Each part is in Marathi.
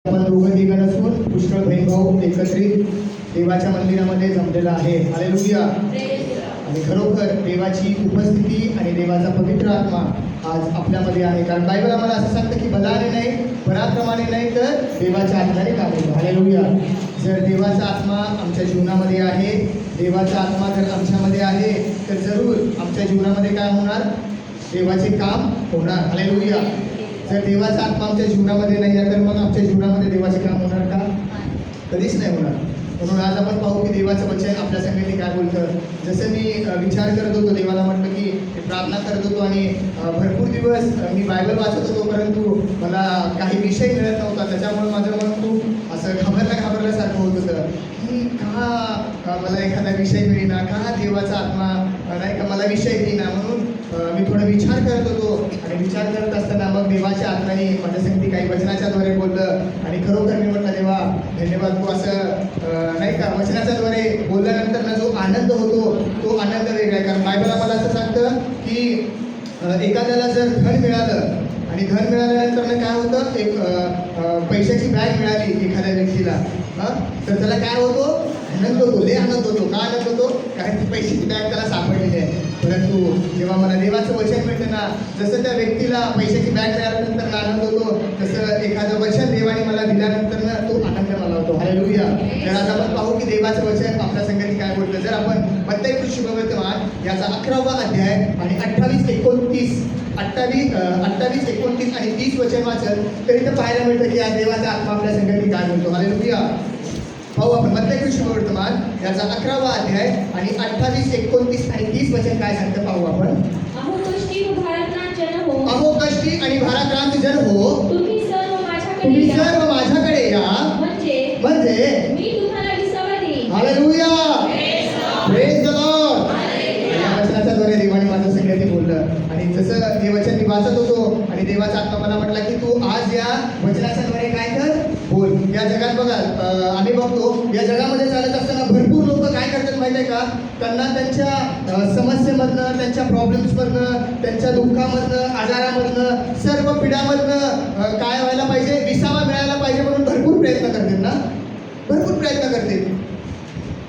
आपण दोघं तिघं नसून पुष्कळ बहीण भाऊ एकत्रित देवाच्या मंदिरामध्ये जमलेला आहे. हालेलुया. आणि खरोखर देवाची उपस्थिती आणि देवाचा पवित्र आत्मा आज आपल्यामध्ये आहे. कारण बायबल आम्हाला असं सांगतं की बलाने नाही, पराक्रमाने नाही, तर देवाच्या आत्म्याने काम होतं. हालेलुया. जर देवाचा आत्मा आमच्या जीवनामध्ये आहे, देवाचा आत्मा जर आमच्यामध्ये आहे, तर जरूर आमच्या जीवनामध्ये काय होणार? देवाचे काम होणार. हालेलुया. जर देवाचा आत्मा आमच्या जीवनामध्ये नाही आहे, तर मग आमच्या जीवनामध्ये देवाचे काम होणार का? कधीच नाही होणार. म्हणून आज आपण पाहू की देवाचं वचन आपल्या संगती काय बोलतं. जसं मी विचार करत होतो, देवाला म्हटलं की प्रार्थना करत होतो आणि भरपूर दिवस मी बायबल वाचत होतो, परंतु मला काही विषय मिळत नव्हता. त्याच्यामुळे माझं मन खूप असं घाबरल्यासारखं होत होतं की का मला एखादा विषय मिळेना, का देवाचा आत्मा नाही का मला विषय देईना. म्हणून मी थोडा विचार करत होतो आणि विचार करत असताना मग देवाच्या आत्म्याने माझ्या संगती काही वचनाच्याद्वारे बोललं. आणि खरोखर मी म्हटलं देवा धन्यवाद, तू असं नाही का वचनाच्याद्वारे बोलल्यानंतर ना जो आनंद होतो तो आनंद वेगळा आहे. कारण बायबल आम्हाला असं सांगतं की एखाद्याला जर धन मिळालं आणि धन मिळाल्यानंतर ना काय होतं, एक पैशाची बॅग मिळाली एखाद्या व्यक्तीला, तर त्याला काय होतो? आनंद होतो, लय आनंद होतो. का आनंद होतो? कारण ती पैशाची बॅग त्याला सापडलेली आहे. परंतु जेव्हा मला देवाचं वचन मिळतं ना, जसं त्या व्यक्तीला पैशाची बॅग मिळाल्यानंतर आनंद होतो, तसं एखादं वचन देवाने मला दिल्यानंतर ना तो आनंद मला होतो. हालेलुया. तर आज आपण पाहू की देवाचं वचन आपल्या संगती काय बोलतं. जर आपण मत्ती सुसमाचार याचा 11वा अध्याय आणि 28, 29 आणि 30 वचन वाचन तर इथं पाहायला मिळतं की आज देवाचा आत्मा आपल्या संगती काय बोलतो. हालेलुया. पाहू आपण मत्ती सुसमाचार याचा 11वा अध्याय आणि 28, 29 आणि 30 वचन काय सांगतं पाहू आपण. अहो कष्टी आणि भाराक्रांत जन हो, तुम्ही सर्व माझ्याकडे या, म्हणजे मी तुम्हाला विसावा देईन. हालेलुया. Praise the Lord. या वचनाच्याद्वारे देवाने माझं संगती बोललं. आणि जसं हे वचन मी वाचत होतो आणि देवाचा आत्मा मला म्हटला की तू आज या वचनाच्याद्वारे काय कर, बोल. या जगात बघा आम्ही बघतो, या जगामध्ये चालत असताना भरपूर लोक काय करतात माहिती आहे का? त्यांना त्यांच्या समस्येमधनं, त्यांच्या प्रॉब्लेम्समधनं, त्यांच्या दुःखामधनं, आजारामधनं, सर्व पिढ्यामधनं काय व्हायला पाहिजे? विसावा मिळायला पाहिजे म्हणून भरपूर प्रयत्न करतात ना, भरपूर प्रयत्न करते.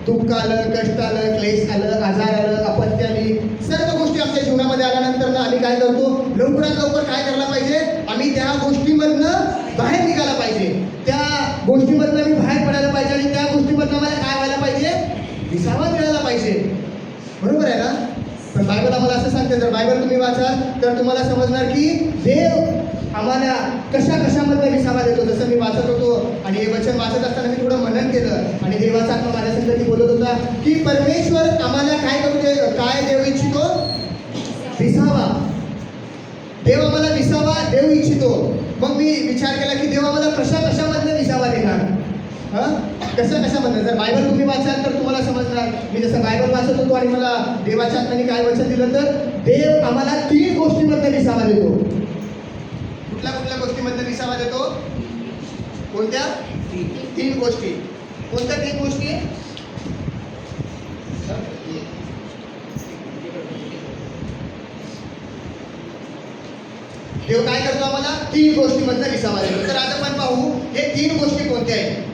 दुःख आलं, कष्ट आलं, क्लेश आलं, आजार आलं, अपत्य आली, सर्व गोष्टी आमच्या जीवनामध्ये आल्यानंतर ना आम्ही काय करतो? लवकरात लवकर काय करायला पाहिजे? आम्ही त्या गोष्टीमधनं बाहेर निघायला पाहिजे, त्या गोष्टीमधनं मी बाहेर पडायला पाहिजे आणि त्या गोष्टीमधनं मला काय व्हायला पाहिजे? विसावा मिळायला पाहिजे. बरोबर आहे ना? पण बायबल आम्हाला असं सांगते, जर बायबल तुम्ही वाचाल तर तुम्हाला समजणार की देव आम्हाला कशामधनं विसावा देतो. जसं मी वाचत होतो आणि हे वचन वाचत असताना मी थोडं मनन केलं आणि देवाचा आत्मा माझ्या संगती बोलत होता की परमेश्वर आम्हाला काय काय देऊ इच्छितो? विसावा. देव आम्हाला विसावा देऊ इच्छितो. मग मी विचार केला की देव आम्हाला कशामधनं विसावा देणार? कशामधनं? जर बायबल तुम्ही वाचाल तर तुम्हाला समजणार. मी जसं बायबल वाचत होतो आणि मला देवाच्या आत्म्याने काय वचन दिलं, तर देव आम्हाला 3 गोष्टीमधनं विसावा देतो. कुठल्या गोष्टीमधनं विसावा देतो? कोणत्या? 3 गोष्टी. कोणत्या 3 गोष्टी? देव काय करतो? आम्हाला 3 गोष्टीमधनं विसावा देतो. तर आज आपण पाहू हे 3 गोष्टी कोणत्या आहेत,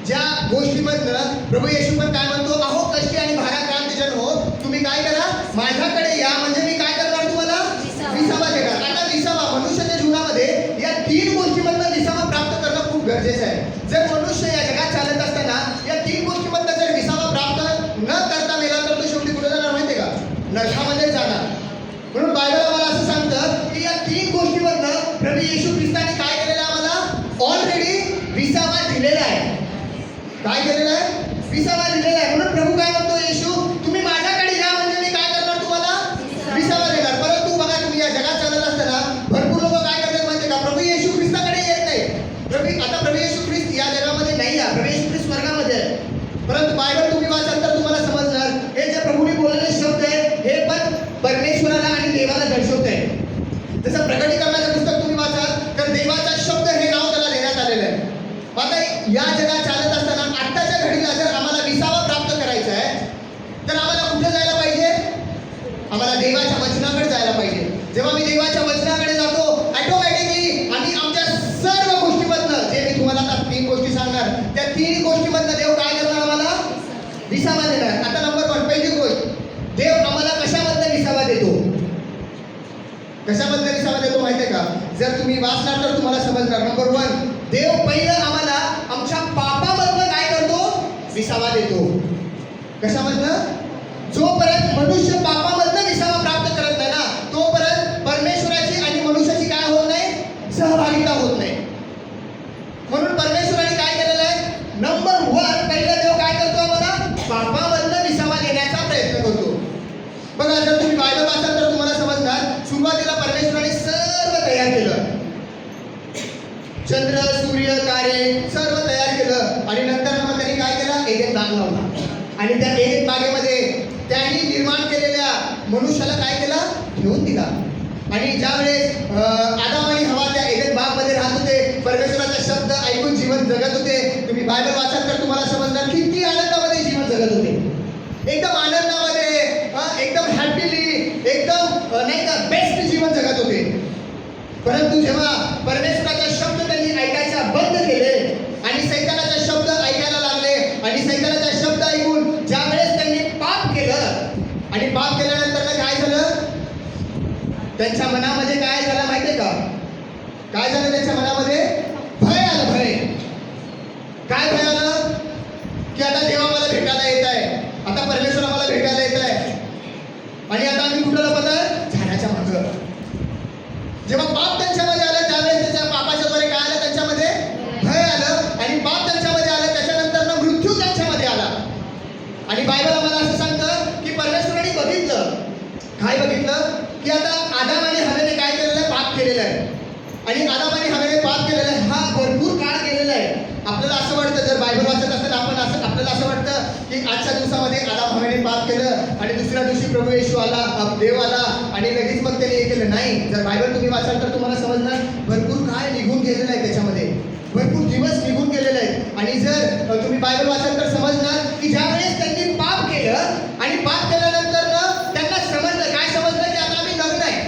ज्या गोष्टीमधनं प्रभू येशू पण काय म्हणतो, अहो कष्टी आणि भाराक्रांत जन हो, तुम्ही काय करा? माझ्याकडे या, म्हणजे मी काय करणार? तुम्हाला विसावा देणार. आता विसावा मनुष्याच्या जीवनामध्ये या 3 गोष्टीमधनं विसावा प्राप्त करणं खूप गरजेचं आहे. जर मनुष्य या जगात चालत असताना या 3 गोष्टीमधनं जर विसावा प्राप्त न करता मेला तर तो शेवटी कुठे जाणार माहिती आहे का? नरकामध्ये जाणार. म्हणून बायबल आम्हाला असं सांगतं की या 3 गोष्टीमधनं प्रभू येशू ख्रिस्ताने काय केलेलं आहे? आम्हाला ऑलरेडी विसावा दिलेला आहे. काय केलेलं आहे? विसावा दिलेला आहे. म्हणून प्रभू काय म्हणतो? येशू तुम्ही माझ्याकडे या, म्हणजे मी काय करणार? तुम्हाला विसावा देणार. परंतु बघा, तुम्ही या जगात चालत असताना भरपूर लोक काय करतात माहिती का? प्रभू येशू ख्रिस्ताकडे येत नाही. आता प्रभू येशू ख्रिस्त या जगामध्ये नाही आहे, प्रभू येशू ख्रिस्त स्वर्गामध्ये आहे. परंतु बायबल तुम्ही वाचाल तर तुम्हाला समजणार हे जे प्रभूने बोललेले शब्द आहे हे पण परमेश्वराला आणि देवाला दर्शवत आहे. जसं प्रकटीकरणाचं पुस्तक तुम्ही वाचाल तर देवाचा शब्द हे नाव त्याला देण्यात आलेलं आहे. आता या जगात चालत असताना आत्ताच्या घडीला जर आम्हाला विसावा प्राप्त करायचा आहे तर आम्हाला कुठे जायला पाहिजे? आम्हाला देवाच्या वचनाकडे जायला पाहिजे. जेव्हा मी देवाच्या वचनाकडे जातो, ऑटोमॅटिकली आम्ही आमच्या सर्व गोष्टीमधनं, जे मी तुम्हाला आता 3 तीन गोष्टीमधनं देव काय करणार आम्हाला? विसावा देणार. आता नंबर 1 पहिली गोष्ट, देव आम्हाला कशामधनं विसावा देतो? कशामधनं विसावा देतो माहिती आहे का? जर तुम्ही वाचणार तर तुम्हाला समजणार. नंबर 1, देव पहिलं आम्हाला आमच्या पापामधनं काय करतो? विसावा देतो. कशामधनं? जोपर्यंत मनुष्य पापामधनं विसावा प्राप्त करत नाही ना, तोपर्यंत परमेश्वराची आणि मनुष्याची काय होत नाही? सहभागिता होत नाही. म्हणून परमेश्वराने काय केलेलं आहे? नंबर 1 पहिलं देव काय करतो? आम्हाला पापामधनं विसावा देण्याचा प्रयत्न करतो. बघा, जर तुम्ही बायबल वाचाल तर तुम्हाला समजणार, सुरुवातीला परमेश्वराने सर्व तयार केलं. चंद्र, सूर्य, तारे सर्व तयार केलं आणि नंतर मग त्यांनी काय केलं? एदेन बाग लावला. आणि त्या एदेन बागेमध्ये त्यांनी निर्माण केलेल्या मनुष्याला काय केलं? ठेवून दिला. आणि ज्यावेळेस आदाम आणि हवा त्या एदेन बागमध्ये राहत होते, परमेश्वराचा शब्द ऐकून जीवन जगत होते. तुम्ही बायबल वाचाल तर तुम्हाला समजणार किती आनंदामध्ये जीवन जगत होते. एकदम आनंदामध्ये, एकदम हॅपीली, एकदम नाही का बेस्ट जीवन जगत होते. परंतु जेव्हा परमेश्वराचा शब्द त्यांनी ऐकायचा बंद केले आणि सैतानाचा शब्द ऐकायला लागले आणि सैतानाचा शब्द ऐकून ज्यावेळेस त्यांनी पाप केलं आणि पाप केल्यानंतर काय झालं? त्यांच्या मनामध्ये काय झालं माहितीये का? काय झालं त्यांच्या मनामध्ये? भय आलं. भय. काय भय आलं? की आता देव आम्हाला भेटायला येत आहे, आता परमेश्वर आम्हाला भेटायला येत आहे आणि आता आम्ही कुठं लपत आहे? झाडाच्या मागं. जेव्हा पाप त्यांच्यामध्ये आलं त्यावेळेस त्याच्या पापाच्या द्वारे काय आलं? त्यांच्यामध्ये भय आलं आणि पाप त्यांच्यामध्ये आलं. त्याच्यानंतर मृत्यू त्यांच्यामध्ये आला. आणि बायबल आम्हाला असं सांगतं की परमेश्वराने बघितलं. काय बघितलं? की आता आदाम आणि हवेने काय केलेलं आहे? पाप केलेलं आहे. आणि आदाम आणि हवेने पाप केलेला आहे. हा भरपूर काळ केलेला आहे. आपल्याला असं वाटतं, जर बायबल वाचत असेल आपण आपल्याला असं वाटतं की आजच्या दिवसामध्ये आदाम हवेने पाप केलं आणि दुसऱ्या दिवशी प्रभू येशू आला, देव आला आणि लगेच मग त्याने हे केलं. नाही. जर बायबल तुम्ही वाचाल तर तुम्हाला समजणार भरपूर काळ निघून गेलेला आहे, त्याच्यामध्ये भरपूर दिवस निघून गेलेले आहेत. आणि जर तुम्ही बायबल वाचाल तर समजणार की ज्यावेळेस त्यांनी पाप केलं आणि पाप केल्यानंतर त्यांना समजलं. काय समजलं? की आता आम्ही नग्न आहे,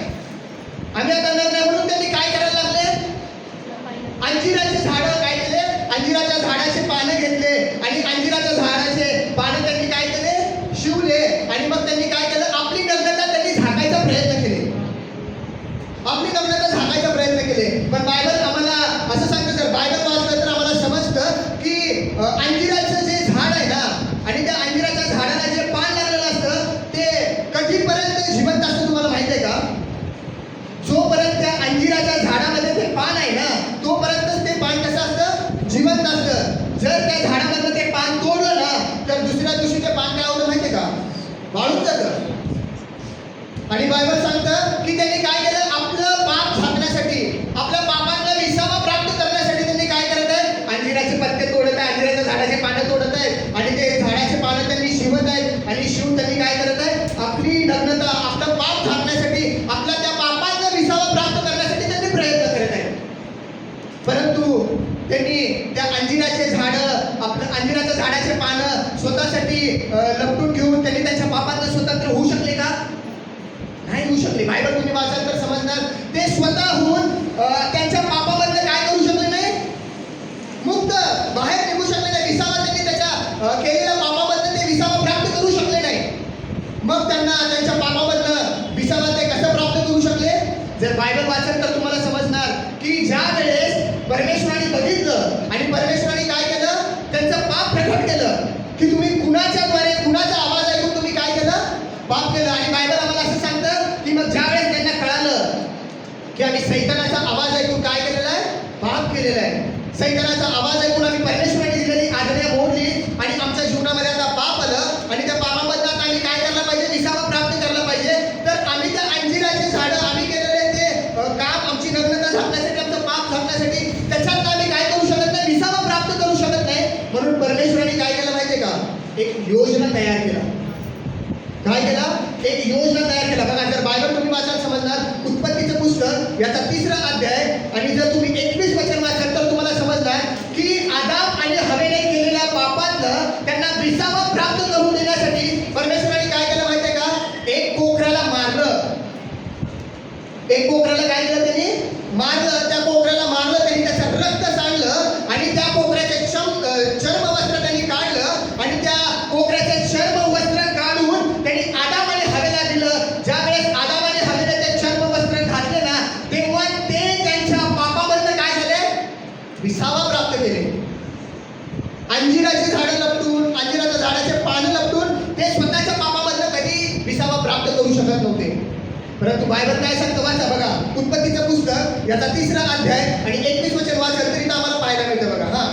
आम्ही आता नग्न आहे. म्हणून त्यांनी काय करायला लागले? अंजिराचे झाडं काय केले? अंजिराच्या झाडाचे पानं घेतले आणि अंजिराच्या झाडाचे पानं त्यांनी काय केले? शिवले. आणि मग त्यांनी काय केलं? आपली नग्नता त्यांनी झाकायचा प्रयत्न केले. आपली नग्नता झाकायचा प्रयत्न केले. पण बायबल आम्हाला असं सांगतं, जर बायबल वाचलं तर आम्हाला समजतं की अंजिराचं जे झाड आहे ना आणि त्या अंजिराच्या झाडाला जे पान लागलेलं असतं ते कधीपर्यंत जिवंत असतं तुम्हाला माहिती आहे का? जोपर्यंत त्या अंजिराच्या झाडामध्ये ते पान आहे ना तोपर्यंतच ते पान कसं असतं? जिवंत असतं. जर त्या झाडामधलं ते पान तोडलं ना तर दुसऱ्या दिवशी ते पान काय होतं माहिती आहे का? वाळून जातं. आणि बायबल सांगतं की त्यांनी काय केलं? आपलं पाप झाकण्यासाठी, आपल्या पापांना विसावा प्राप्त करण्यासाठी त्यांनी काय करत आहे? अंजिराचे पत्ते तोडत आहे, अंजिराच्या झाडाचे पानं तोडत आहेत आणि ते झाडाचे पानं त्यांनी शिवत आहेत आणि शिवून त्यांनी काय करत आहे? आपली नग्नता, आपलं पाप झाकण्यासाठी, आपल्या त्या पापांना विसावा प्राप्त करण्यासाठी त्यांनी प्रयत्न करत आहेत. परंतु त्यांनी त्या अंजिराचे झाडं, आपलं अंजिराच्या झाडाचे पानं स्वतःसाठी लपटून घेऊन त्यांनी त्यांच्या पापांना स्वतंत्र होऊ शकले का? नाही होऊ शकले. बायबल तुम्ही वाचाल तर समजणार ते स्वतःहून त्यांच्या पापाबद्दल काय करू शकले नाही? मुक्त बाहेर निघू शकले नाही. विसावा त्यांनी त्याच्या केलेल्या पापाबद्दल ते विसावा प्राप्त करू शकले नाही. मग त्यांना त्यांच्या पापाबद्दल विसावा ते कसं प्राप्त करू शकले? जर बायबल वाचल तर तुम्हाला समजणार की ज्या वेळेस परमेश्वराने बघितलं आणि परमेश्वराने काय केलं? त्यांचं पाप प्रकट केलं की तुम्ही कुणाच्या द्वारे, कुणाचा आवाज ऐकून तुम्ही काय केलं? पाप केलं. आणि बायबल आम्हाला असं सांगतं की मग ज्यावेळेस त्यांना कळालं की आम्ही सैतानाचा आवाज ऐकून काय केलेला आहे? पाप केलेला आहे. सैतानाचा आवाज ऐकून आम्ही परमेश्वराने दिलेली आज्ञा मोडली आणि आमच्या जीवनामध्ये आता पाप आलं आणि त्या पापाबद्दल आता आम्ही काय करायला पाहिजे? विसावा प्राप्त करायला पाहिजे. तर आम्ही त्या अंजिराचे झाडं आम्ही केलेले ते काम, आमची नग्नता झाकण्यासाठी, आमचं पाप झाकण्यासाठी, त्याच्यात आम्ही काय करू शकत नाही? विसावा प्राप्त करू शकत नाही. म्हणून परमेश्वराने काय केलं माहितीये का? एक योजना तयार केला. काय केला? एक योजना तयार केला. बघा, जर बायबल तुम्ही वाचाल समजणार, उत्पत्तीचं पुस्तक याचा 3रा अध्याय आणि जर तुम्ही 21 वचन वाचाल तर तुम्हाला समजणार की आदाम आणि हवेने केलेल्या पापातनं त्यांना विसावा प्राप्त करून देण्यासाठी परमेश्वराने काय केलं माहितीये का? एक कोकराला मारलं. एक कोकराला काय केलं? त्यांनी मारलं. त्या कोकराला मारलं त्यांनी, त्याचं रक्त सांडलं आणि त्या कोकराचे चर्म प्राप्त केले. अंजिराची झाडं लपटून, अंजिराच्या झाडाचे पानं लपटून ते स्वतःच्या पापामधनं कधी विसावा प्राप्त करू शकत नव्हते. परंतु बायबल काय सांगतं वाचा बघा. उत्पत्तीचं पुस्तक याचा 3रा अध्याय आणि 21 वचन वाचलं तरी आम्हाला पाहायला मिळतं बघा. हा,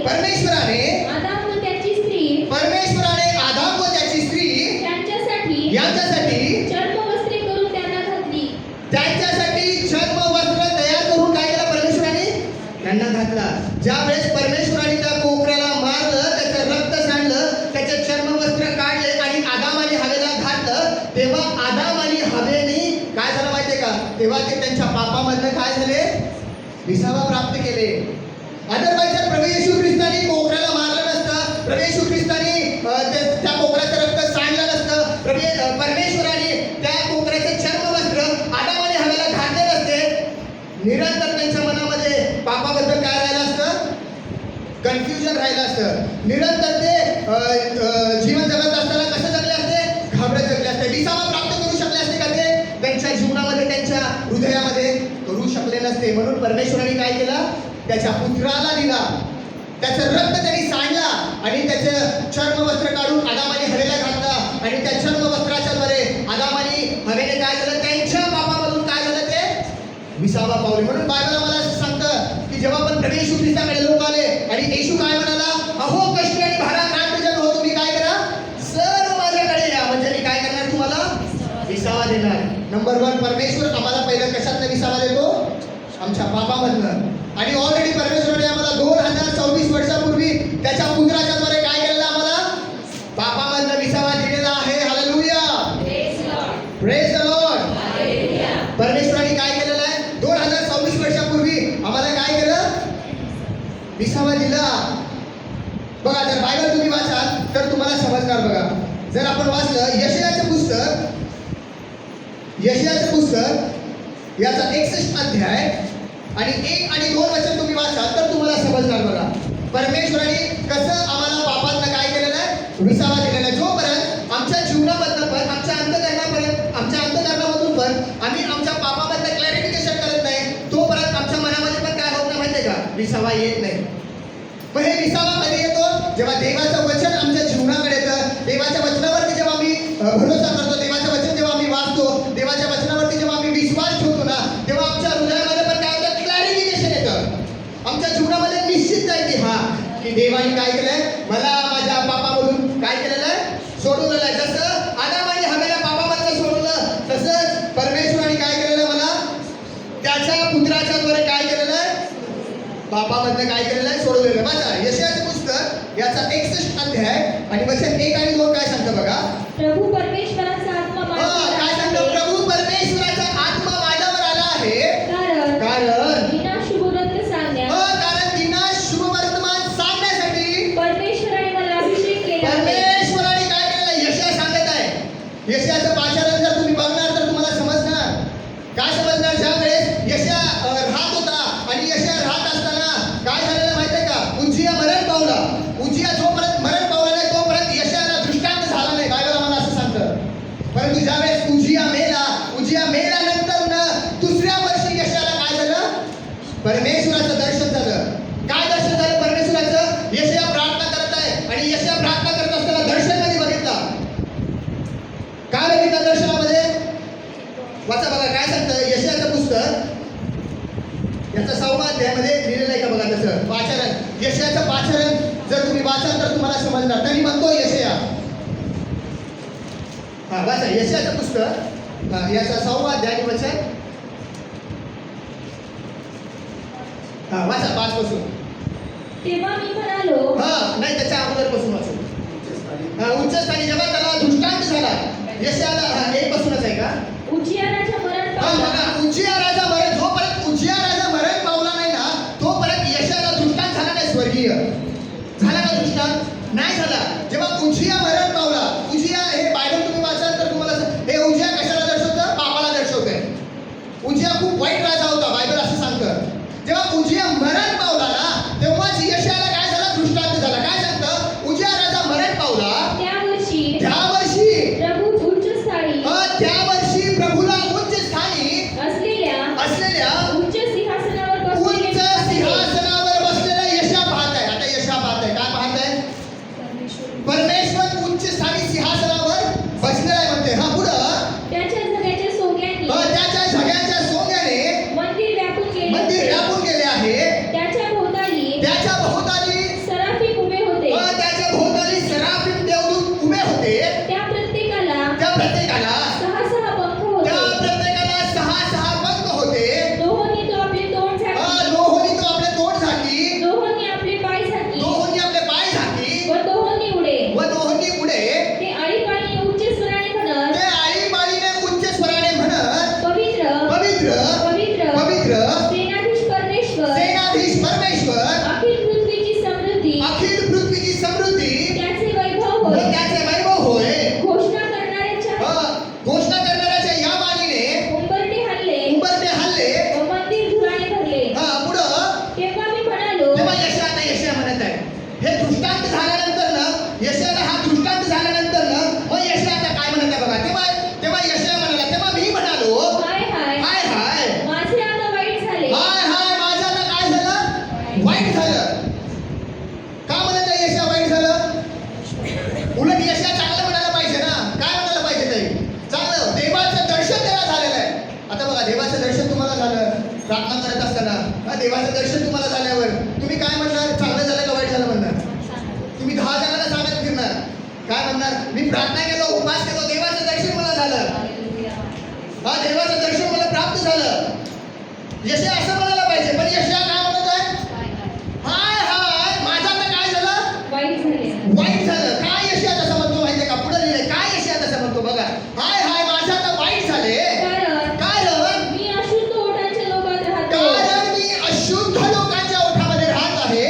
परमेश्वराने आदाम व त्याची स्त्री आदाम व त्याची स्त्री यांच्यासाठी चर्मवस्त्रे करून त्यांना घातली. त्यांच्यासाठी चर्म वस्त्र तयार करून काय केलं परमेश्वराने त्यांना घातला. ज्या वेळेस परमेश्वराने त्या कोकऱ्याला मारलं, त्याचं रक्त सांडलं, त्याचे चर्म वस्त्र काढले आणि आदाम आणि हवेला घातलं, तेव्हा आदाम आणि हवेने काय झालं माहितीये का? तेव्हा ते त्यांच्या पापामधनं काय झाले? विसावा प्राप्त केले. अदरवाईज जर प्रभू येशू ख्रिस्ताने कोकऱ्याला मारलं नसतं, प्रभू येशू ख्रिस्ताने त्या कोकऱ्याचं रक्त सांडलं नसतं, परमेश्वराने त्या कोकऱ्याचे चर्म वस्त्र आदाम आणि हवेला घातले नसते, निरंतर त्यांच्या मनामध्ये पापाबद्दल काय राहिलं असतं? कन्फ्युजन राहिलं असतं. निरंतर ते जीवन जगत असताना कसं जगले असते? घाबरत जगले असते. विसावा प्राप्त करू शकले असते का ते? त्यांच्या जीवनामध्ये, त्यांच्या हृदयामध्ये करू शकले नसते. म्हणून परमेश्वराने काय केलं? त्याच्या पुत्राला दिला, त्याचं रक्त त्यांनी सांडला आणि त्याचं चर्मवस्त्र काढून आदाम आणि हवेला घातलं आणि त्या चर्मवस्त्राच्या द्वारे आदाम आणि हवेने काय झालं? त्यांच्या पापामधून काय झालं? ते विसावा पावले. म्हणून बायबल आम्हाला असं सांगतं की जेव्हा पण प्रभू येशू ख्रिस्ताकडे लोक आले आणि येशू काय म्हणाला? अहो कष्टी आणि भाराक्रांतजन हो, तुम्ही काय करा? सर्व माझ्याकडे या, म्हणजे मी काय करणार? तुम्हाला विसावा देणार. नंबर 1 परमेश्वर आम्हाला पहिलं कशातनं विसावा देतो? आमच्या पापामधनं. आणि ऑलरेडी परमेश्वराने आम्हाला 2024 वर्षापूर्वी त्याच्या पुत्राच्या द्वारे काय केलेलं? आम्हाला पापामधनं विसावा दिलेला आहे. Hallelujah, praise the Lord. परमेश्वराने काय केलेलं आहे? 2024 वर्षापूर्वी आम्हाला काय केलं? विसावा दिला. बघा, जर बायबल तुम्ही वाचाल तर तुम्हाला समजणार. बघा, जर आपण वाचलं यशायाचं पुस्तक याचा 61 अध्याय आणि 1 आणि 2 वचन तुम्ही वाचाल तर तुम्हाला समजणार. बघा, परमेश्वराने कसं आम्हाला पापातनं काय केलेलं आहे? विसावा दिलेला आहे. जोपर्यंत आमच्या जीवनामधनं पण, आमच्या अंतःकरणामधून पण आम्ही आमच्या पापाबद्दल क्लॅरिफिकेशन करत नाही, तोपर्यंत आमच्या मनामध्ये पण काय होत नाही माहितीये का? विसावा येत नाही. पण हे विसावा कधी येतो? जेव्हा देवाचं वचन आमच्या जीवनाकडे येतं, देवाच्या वचनावरती जेव्हा आम्ही भरोसा करतो, देवाचं वचन जेव्हा आम्ही वाचतो, देवाच्या वचनावरती जेव्हा आम्ही विश्वास ठेवतो ना, तेव्हा आमच्या हृदयामध्ये पण काय होतं? क्लॅरिफिकेशन येतं. आमच्या जीवनामध्ये निश्चित आहे की हा, की देवाने काय केलंय? मला माझ्या पापामधून काय केलेलं आहे? सोडवलेलं आहे. जसं आदाम आणि हवेला पापामधनं सोडवलं, तसंच परमेश्वराने काय केलेलं? मला त्याच्या पुत्राच्या द्वारे काय केलेलं आहे? पापामधनं काय केलेलं आहे? सोडवलेलं आहे. माझा यशायाचं पुस्तक याचा 61 अध्याय आणि वचन 1 आणि 2 काय सांगतं बघा. प्रभू परमेश्वराचा आत्मा माझ्यावर काय सांगतं? आहे. प्रभू परमेश्वराचा आत्मा माझ्यावर आला आहे, कारण विना शुभवृत्त सांगण्यास, कारण दिना शुभ वर्तमान सांगण्यासाठी परमेश्वराने मला अभिषेक केला आहे. परमेश्वराने काय केलेलं? यशाया सांगत आहे. यशायाचं पाचारण जर तुम्ही बघणार तर तुम्हाला समजणार. काय समजणार? ज्या वेळेस यशया राहत होता आणि यशया राहत असताना काय झालेलं माहितीये का? उज्जिया मरण पावला. उज्जिया जोपर्यंत मरण पावला नाही तोपर्यंत यशयाला दृष्टांत झाला नाही. बायबल आम्हाला असं सांगतं. परंतु ज्यावेळेस उज्जिया मेल्यानंतर ना दुसऱ्या वर्षी यशयाला काय झालं? परमेश्वराचं दर्शन झालं. काय दर्शन झालं परमेश्वराचं? यशया प्रार्थना करत आहे आणि यशया प्रार्थना करत असताना दर्शन मध्ये बघितलं. काय बघितलं दर्शनामध्ये? वाचा बघा, काय सांगतं यशायाचं पुस्तक याचा 6वा अध्यायामध्ये लिहिलेलं आहे का बघा. तसं पाचारण, यशयाचं पाचारण जर तुम्ही वाचाल तर तुम्हाला समजणार. तरी म्हणतो यशया, हा वाचा यशयाचं पुस्तक याचा 6वा अध्याय आणि वचन, हा वाचा 5 पासून. तेव्हा मी म्हणालो, नाही त्याच्या अगोदर पासून वाचू. उच्चस्थानी जेव्हा त्याला दृष्टांत झाला यशयाला 1 पासूनच आहे का? उज्जिया राजा मरण पावला. उज्जिया राजा मरण, जोपर्यंत उज्जिया राजा मरण पावला नाही ना तोपर्यंत यशायाला दृष्टांत झाला नाही. स्वर्गीय झाला का दृष्टांत? नाही झाला. जेव्हा उज्जिया मरण पावला, उज्जिया हे बायबल तुम्ही वाचाल तर तुम्हाला हे उज्जिया कशाला दर्शवतं? पापाला दर्शवतंय. उज्जिया खूप वाईट राजा होता, बायबल असं सांगतं. जेव्हा उज्जिया मरण पावला ना तेव्हाच यशायाला काय झाला? दृष्टांत झाला. काय सांगतं? उज्जिया राजा मरण पावला, त्या वर्षी प्रभू प्रभूला उच्च स्थानी असलेल्या उच्च उच्च सिंहासनावर त्याच्या भोवताली सराफिम उभे होते. त्याच्या भोवताली सराफिम देवदूत उभे होते. त्या प्रत्येकाला त्या प्रत्येकाला 6 पंख त्या होते. प्रत्येकाला 6 पंख होते. दोहोंनी तो आपले तोंड झाकली. दोहोंनी तो आपले तोंड झाकी. दोहोंनी आपले पाय झाकली. दोहोंनी आपले पाय झाकी. व दोहोंनी उडे. व दोहोंनी पुढे ते आळीपाळीने उच्च स्वराने म्हणत, ते आळीपाळीने उच्च स्वराने म्हणत, पवित्र पवित्र पवित्र पवित्र सेनाधीश परमेश्वर, सेनाधीश परमेश्वर, अखिल पृथ्वीची समृद्धी, अखिल पृथ्वीची समृद्धी त्याचे वैभव व होय. त्याचे वैभव होय. घोषणा करणाऱ्याच्या घोषणा करणाऱ्याच्या या वाणीने उंबरठे हल्ले उंबरठे हल्ले. व मंदिर धुराने भरले. पुढं तेव्हा मी म्हणालो, तेव्हा यशया म्हणत आहे, हे दृष्टांत झाल्यानंतर ना, यशयाला हा दृष्टांत झाल्यानंतर ना, मग यशया आता काय म्हणत आहे बघा. तेव्हा यशया म्हणाला, तेव्हा मी म्हणालो, हाय हाय हाय हाय माझे आता वाईट झाले. हाय हाय माझं आता काय झालं, वाईट झालं. का म्हणत आहे यशया वाईट झालं? उलट यशया चांगलं म्हणायला पाहिजे ना. काय म्हणायला पाहिजे ताई? चांगलं. देवाचं दर्शन त्याला झालेलं आहे. आता बघा, देवाचं दर्शन तुम्हाला झालं प्रार्थना करत असताना, देवाचं दर्शन तुम्हाला झाल्यावर तुम्ही काय म्हणणार? चांगलं झालं का वाईट झालं म्हणणार? तुम्ही 10 जणांना सांगत फिरणार. काय म्हणणार? मी प्रार्थना केलो, उपास केलो, देवाचं दर्शन मला झालं. देवाचं दर्शन मला प्राप्त झालं. यशया असं म्हणायला पाहिजे, पण यशया काय म्हणत आहे? हाय हाय माझं आता काय झालं, वाईट झाले. वाईट झालं. काय यशया तसं म्हणतो माहितीये का? पुढे लिहिलंय काय यशया तसं म्हणतो बघा. हाय हाय माझं आता वाईट झाले. कारण मी अशुद्ध ओठांच्या लोकात राहतो. कारण मी अशुद्ध लोकांच्या ओठामध्ये राहत आहे.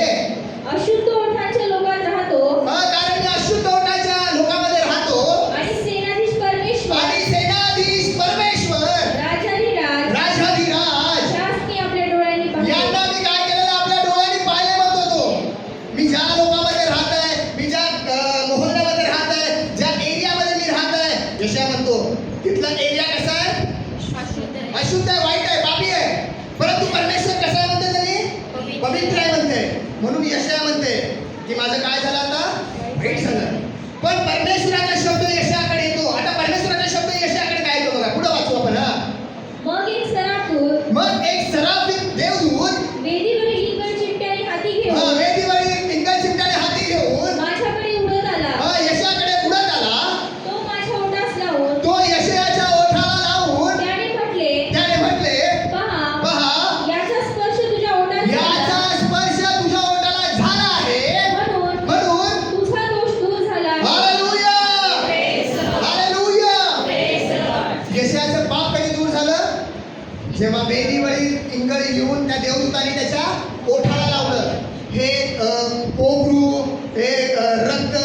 अशुद्ध ओठांच्या लोकात राहतो. कारण मी अशुद्ध ओठांच्या लोकांमध्ये राहतो. आणि सेनाधीश परमेश्वर, आणि सेनाधीश परमेश्वर, राजाधिराज, राजाधिराज त्यास मी आपल्या डोळ्यांनी पाहिले. यांना मी काय केलेलं आपल्या डोळ्यांनी पाहिले म्हणतो तो. मी ज्या लोकांमध्ये राहत आहे, मी ज्या मोहल्ल्यामध्ये राहत आहे, ज्या एरियामध्ये मी राहत आहे, यशया म्हणतो तिथला एरिया कसा आहे? अशुद्ध आहे, वाईट आहे, पापी आहे. परंतु परमेश्वर कसा आहे म्हणते त्यांनी? पवित्र आहे म्हणते. म्हणून यशया म्हणते की माझं काय झालं आता? वाईट झालं. पण परमेश्वराचा शब्द यशयाकडे येतो. आता परमेश्वराचा शब्द यशयाकडे काय येतो बघा. पुढे वाचू आपण. मग एक सराफदूत मग एक सराफिम देवदूत वेदीवरील इंगळ चिमट्याने हाती घेऊन वेदीवरील इंगळ चिमट्याने हाती घेऊन माझ्याकडे उडत आला. यशयाकडे उडत आला. तो माझ्या ओठास लावून तो यशयाच्या ओठाला लावून त्याने म्हटले, पहा याचा स्पर्श तुझ्या ओठास याचा झाला. स्पर्श तुझ्या ओठाला झाला आहे. म्हणून तुझा दोष दूर झाला आहे. Hallelujah, hallelujah. यशयाचं पाप कधी दूर झालं? जेव्हा वेदीवरील इंगळ येऊन त्या देवदूताने त्याच्या ओठाला लावलं. हे कोकरू, हे रक्त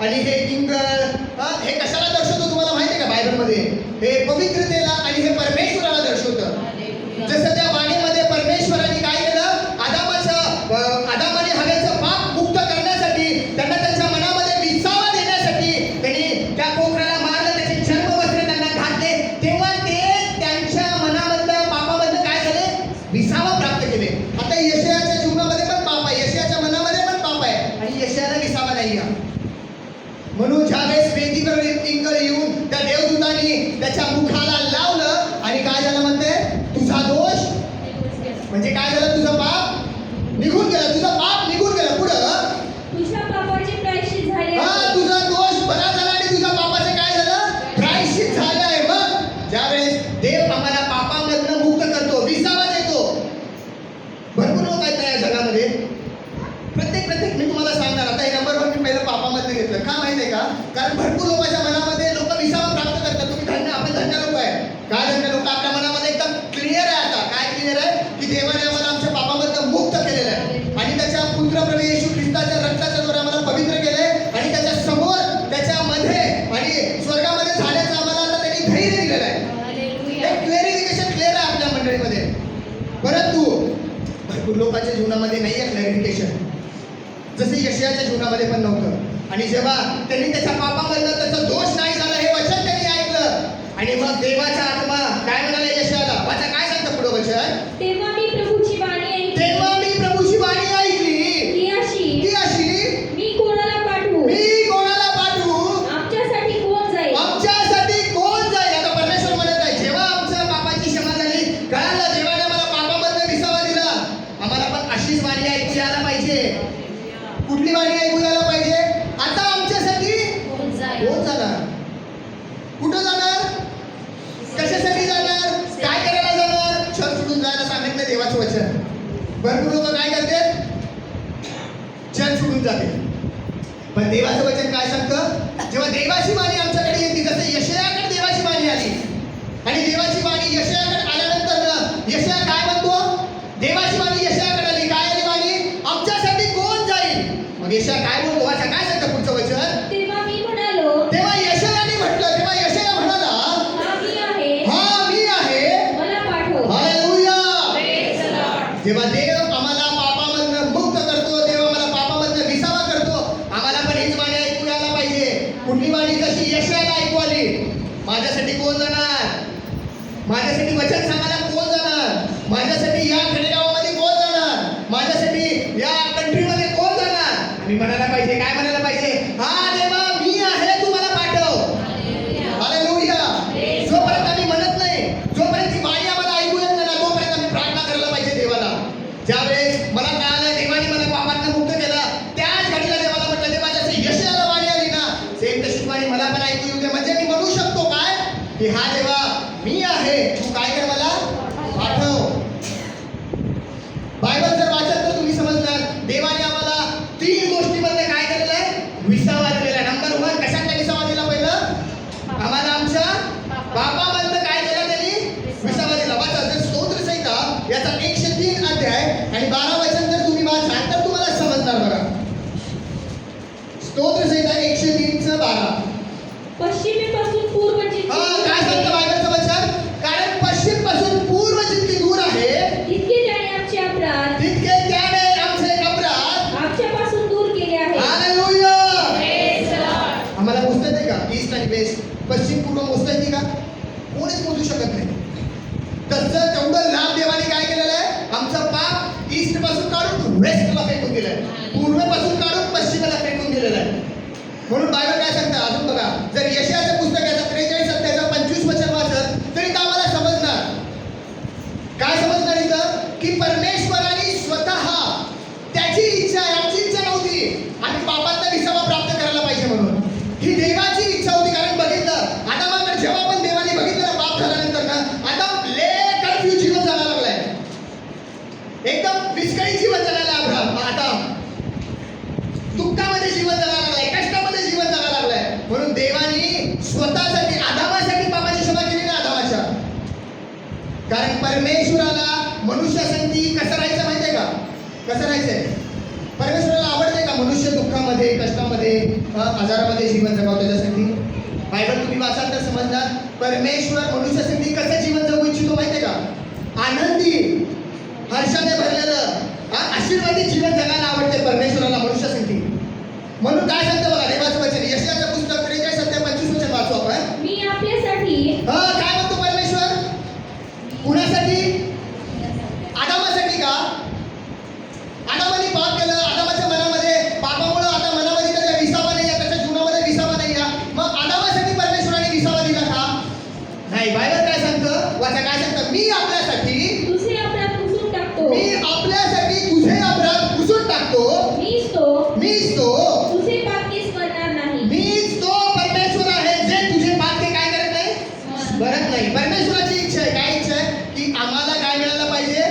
आणि हे इंगळ, हे कशाला दर्शवतो तुम्हाला माहिती आहे का? बायबलमध्ये हे पवित्रतेला आणि हे परमेश्वराला दर्शवतं. जसं त्या वाणीमध्ये परमेश्वराने काय केलं? आदामाने हवेचं पाप मुक्त करण्यासाठी, त्यांना त्यांच्या मनामध्ये विसावा देण्यासाठी त्यांनी त्या कोकराला मारलं, त्याचे जन्मवस्त्र त्यांना घातले. तेव्हा ते त्यांच्या मनामधल्या पापामधलं काय झाले? विसावा प्राप्त केले. आता यशयाच्या जीवनामध्ये पण पाप आहे, यशयाच्या मनामध्ये पण पाप आहे आणि यशयाला विसावा नाही आहे. म्हणून ज्यावेळेस वेदीवर इंगळ येऊन त्या देवदूतांनी त्याच्या मुखाला लावलं आणि काय झालं म्हणते? तुझा दोष म्हणजे काय झालं? तुझं पाप निघून गेलं. तुझं पाप निघून गेलं. पुढं तुझ्या पापाचे प्रायश्चित झाले आहे. तुझा दोष बरा झाला आणि तुझ्या पापाचं काय झालं? प्रायश्चित झालं आहे. मग ज्यावेळेस देव आम्हाला पापामधनं मुक्त करतो, विसावा देतो. भरपूर लोक आहेत ना या जगामध्ये. प्रत्येक मी तुम्हाला सांगणार. आता हे नंबर 1 मी पहिलं पापामधनं घेतलं. का माहिती आहे का? कारण भरपूर लोकांच्या मनामध्ये लोक विसावा प्राप्त करतात. तुम्ही धन्य, आपण धन्य लोक आहे. काय धन्य लोक? आपल्या मनामध्ये एकदम क्लिअर आहे. आता काय क्लिअर आहे? की देवाने आम्हाला आमच्या पापामधनं मुक्त केलेलं आहे आणि त्याच्या पुत्र प्रभू येशू ख्रिस्ताच्या रक्ताच्या द्वारे आम्हाला पवित्र केले आणि त्याच्या समोर, त्याच्यामध्ये आणि स्वर्गामध्ये जाण्याचं आम्हाला आता त्यांनी धैर्य दिलेलं आहे. एक क्लॅरिफिकेशन क्लिअर आहे आपल्या मंडळीमध्ये. परंतु भरपूर लोकांच्या जीवनामध्ये नाही आहे क्लॅरिफिकेशन. जसं यशयाच्या जीवनामध्ये पण नव्हतं. आणि जेव्हा त्यांनी त्याच्या पापामधनं त्याचा दोष नाही झाला हे वचन त्यांनी ऐकलं आणि मग देवाचा आत्मा काय म्हणाला यशयाला? वाचा काय सांगतं पुढं वचन? तेव्हा मी प्रभूची वाणी ऐकली. तेव्हा मी प्रभूची वाणी ऐकली. ती अशी, मी कोणाला पाठवू? आमच्यासाठी कोण जाईल? आमच्यासाठी कोण जाईल? आता परमेश्वर म्हणत आहे, जेव्हा आमच्या पापाची क्षमा झाली, कळालं देवाने आम्हाला पापामधनं विसावा दिला, आम्हाला पण अशीच वाणी ऐकली आला पाहिजे. कुठली वाणी ऐकू यायला पाहिजे? आता आमच्यासाठी कोण जाईल? कोण जाणार? कुठं जाणार? कशासाठी जाणार? काय करायला जाणार? छळ सोडून जायला सांगितलं देवाचं वचन. भरपूर लोक काय करतात? छळ सोडून जाते. पण देवाचं वचन काय सांगतं? जेव्हा देवाची वाणी आमच्याकडे येते, जसं यशायाकडे देवाची वाणी आली आणि देवाची वाणी यशायाकडे आल्यानंतर यशाया काय म्हणतो? देवाची वाणी यशायाकडे आली. काय आली वाणी? आमच्यासाठी कोण जाईल? मग यशाया काय बोलतो? वाचा काय सांगतं पुढचं वचन? तेव्हा मी म्हणालो, तेव्हा यशायाने म्हटलं, तेव्हा यशाया म्हणाला, हा मी आहे, हा मी आहे, मला पाठव. हालेलुया. Praise the Lord. जेव्हा देव आम्हाला पापामधनं मुक्त करतो, देव आम्हाला पापामधनं विसावा करतो, आम्हाला पण हीच वाणी ऐकू यायला पाहिजे. कुठली वाणी? जशी यशायाला ऐकू आली. माझ्यासाठी कोण जाणार? माझ्यासाठी वचन सांगायला कोण जाणार? माझ्यासाठी या खेडेगावामध्ये कोण जाणार? माझ्यासाठी या कंट्रीमध्ये कोण जाणार? आम्ही म्हणायला पाहिजे, काय म्हणायला पाहिजे? हा देवा मी आहे, तू मला पाठव. हालेलुया. जोपर्यंत आम्ही म्हणत नाही, जोपर्यंत ती वाणी आम्हाला ऐकू येत नाही ना, तोपर्यंत आम्ही प्रार्थना करायला पाहिजे देवाला. ज्यावेळेस मला कळालं देवाने मला पापातनं मुक्त केलं, त्याच घडीला देवाला म्हटलं, देवा जशी यशायाला वाणी आली ना, सेम तशीच वाणी मला पण ऐकू येऊ दे. म्हणजे मी म्हणू शकतो काय की हा देवा मी आहे, तू काय कर मला पाठव. बायबल जर वाचत तर तुम्ही समजणार देवाने आम्हाला 3 गोष्टीमध्ये काय केलेलं आहे? विसावा दिलेला आहे. नंबर 1 कशाचा विसावा दिला? पहिलं आम्हाला आमच्या पापामधनं काय केलं त्यांनी? विसावा दिला. वाचा जर स्तोत्र संहिता याचा 103 अध्याय आणि 12 वचन जर तुम्ही वाचाल तर तुम्हाला समजणार. बघा स्तोत्र संहिता 103 12. पश्चिमेपासून पूर्व जितकी हा दूर काय आहे, सांगतं बायबलचं वचन? कारण पश्चिम पासून पूर्व जितकी दूर आहे, तितके त्याने आमचे अपराध तितके त्याने आमचे अपराध आमच्यापासून दूर केले आहेत. हालेलुया. Praise the Lord. आम्हाला मोजता येते का? ईस्ट आणि वेस्ट, पश्चिम पूर्व मोजता येते का? कोणीच मोजू शकत नाही. तसं तेवढं लांब देवाने काय केलेलं आहे? आमचं पाप ईस्ट पासून काढून वेस्टला फेकून दिलंय, पूर्वेपासून काढून पश्चिमेला फेकून दिलेलं आहे. म्हणून बायबल काय सांगतं अजून बघा, जर यशायाचं पुस्तक याचा 43 अध्यायाचं 25 वचन वाचत तरी तर आम्हाला समजणार. काय समजणार इथं? की परमेश्वराने स्वतः त्याची इच्छा आहे, आमची इच्छा नव्हती, आम्ही पापातनं विसावा प्राप्त करायला पाहिजे म्हणून. ही देवाची इच्छा होती. कारण बघितलं आदामाकडे जेव्हा पण देवाने बघितलं पाप झाल्यानंतर ना, आदाम कन्फ्यूज जीवन जगायला लागलाय, एकदम विस्कळीत जीवन जगायला आदाम दुःखामध्ये जीवन जगायला लागलाय, कष्टामध्ये जीवन जगायला लागलाय. म्हणून देवानी स्वतःसाठी आदामासाठी पापाची क्षमा केली ना आदामाच्या. कारण परमेश्वराला मनुष्यासाठी कसं राहायचं माहितीये का? कसं राहायचंय? परमेश्वराला आवडते का मनुष्य दुःखामध्ये, कष्टामध्ये, आजारामध्ये जीवन जगावं त्याच्यासाठी? बायबल तुम्ही वाचाल तर समजणार. परमेश्वर मनुष्यासाठी कसं जीवन जगू इच्छितो माहितीये का? आनंदी, हर्षाने भरलेलं, आशीर्वादी जीवन जगायला आवडते परमेश्वराला मनुष्यासाठी. म्हणून काय सांगतं बघा देवाचं वचन, यशायाचं पुस्तक 43 अध्याय 25 वचन वाचू आपण. मी आपल्यासाठी काय म्हणतो परमेश्वर? कुणासाठी? आदामासाठी का? आदामाने पाप केलं, आदामाच्या मनामध्ये पापामुळे आता मनामध्ये त्याच्या विसावा नाही आहे, त्याच्या जीवनामध्ये विसावा नाही आहे. मग आदामासाठी परमेश्वराने विसावा दिला का? नाही. बायबल काय सांगतं? वाचा काय सांगतं? मी आपल्यासाठी तुझे अपराध पुसून टाकतो. मी आपल्यासाठी तुझे अपराध पुसून टाकतो. मीच तो तुझे पापे स्मरणार नाही. मीच तो परमेश्वर आहे जे तुझे पाप काय करत नाही? स्मरत नाही. परमेश्वराची इच्छा आहे. काय इच्छा आहे? की आम्हाला काय मिळायला पाहिजे?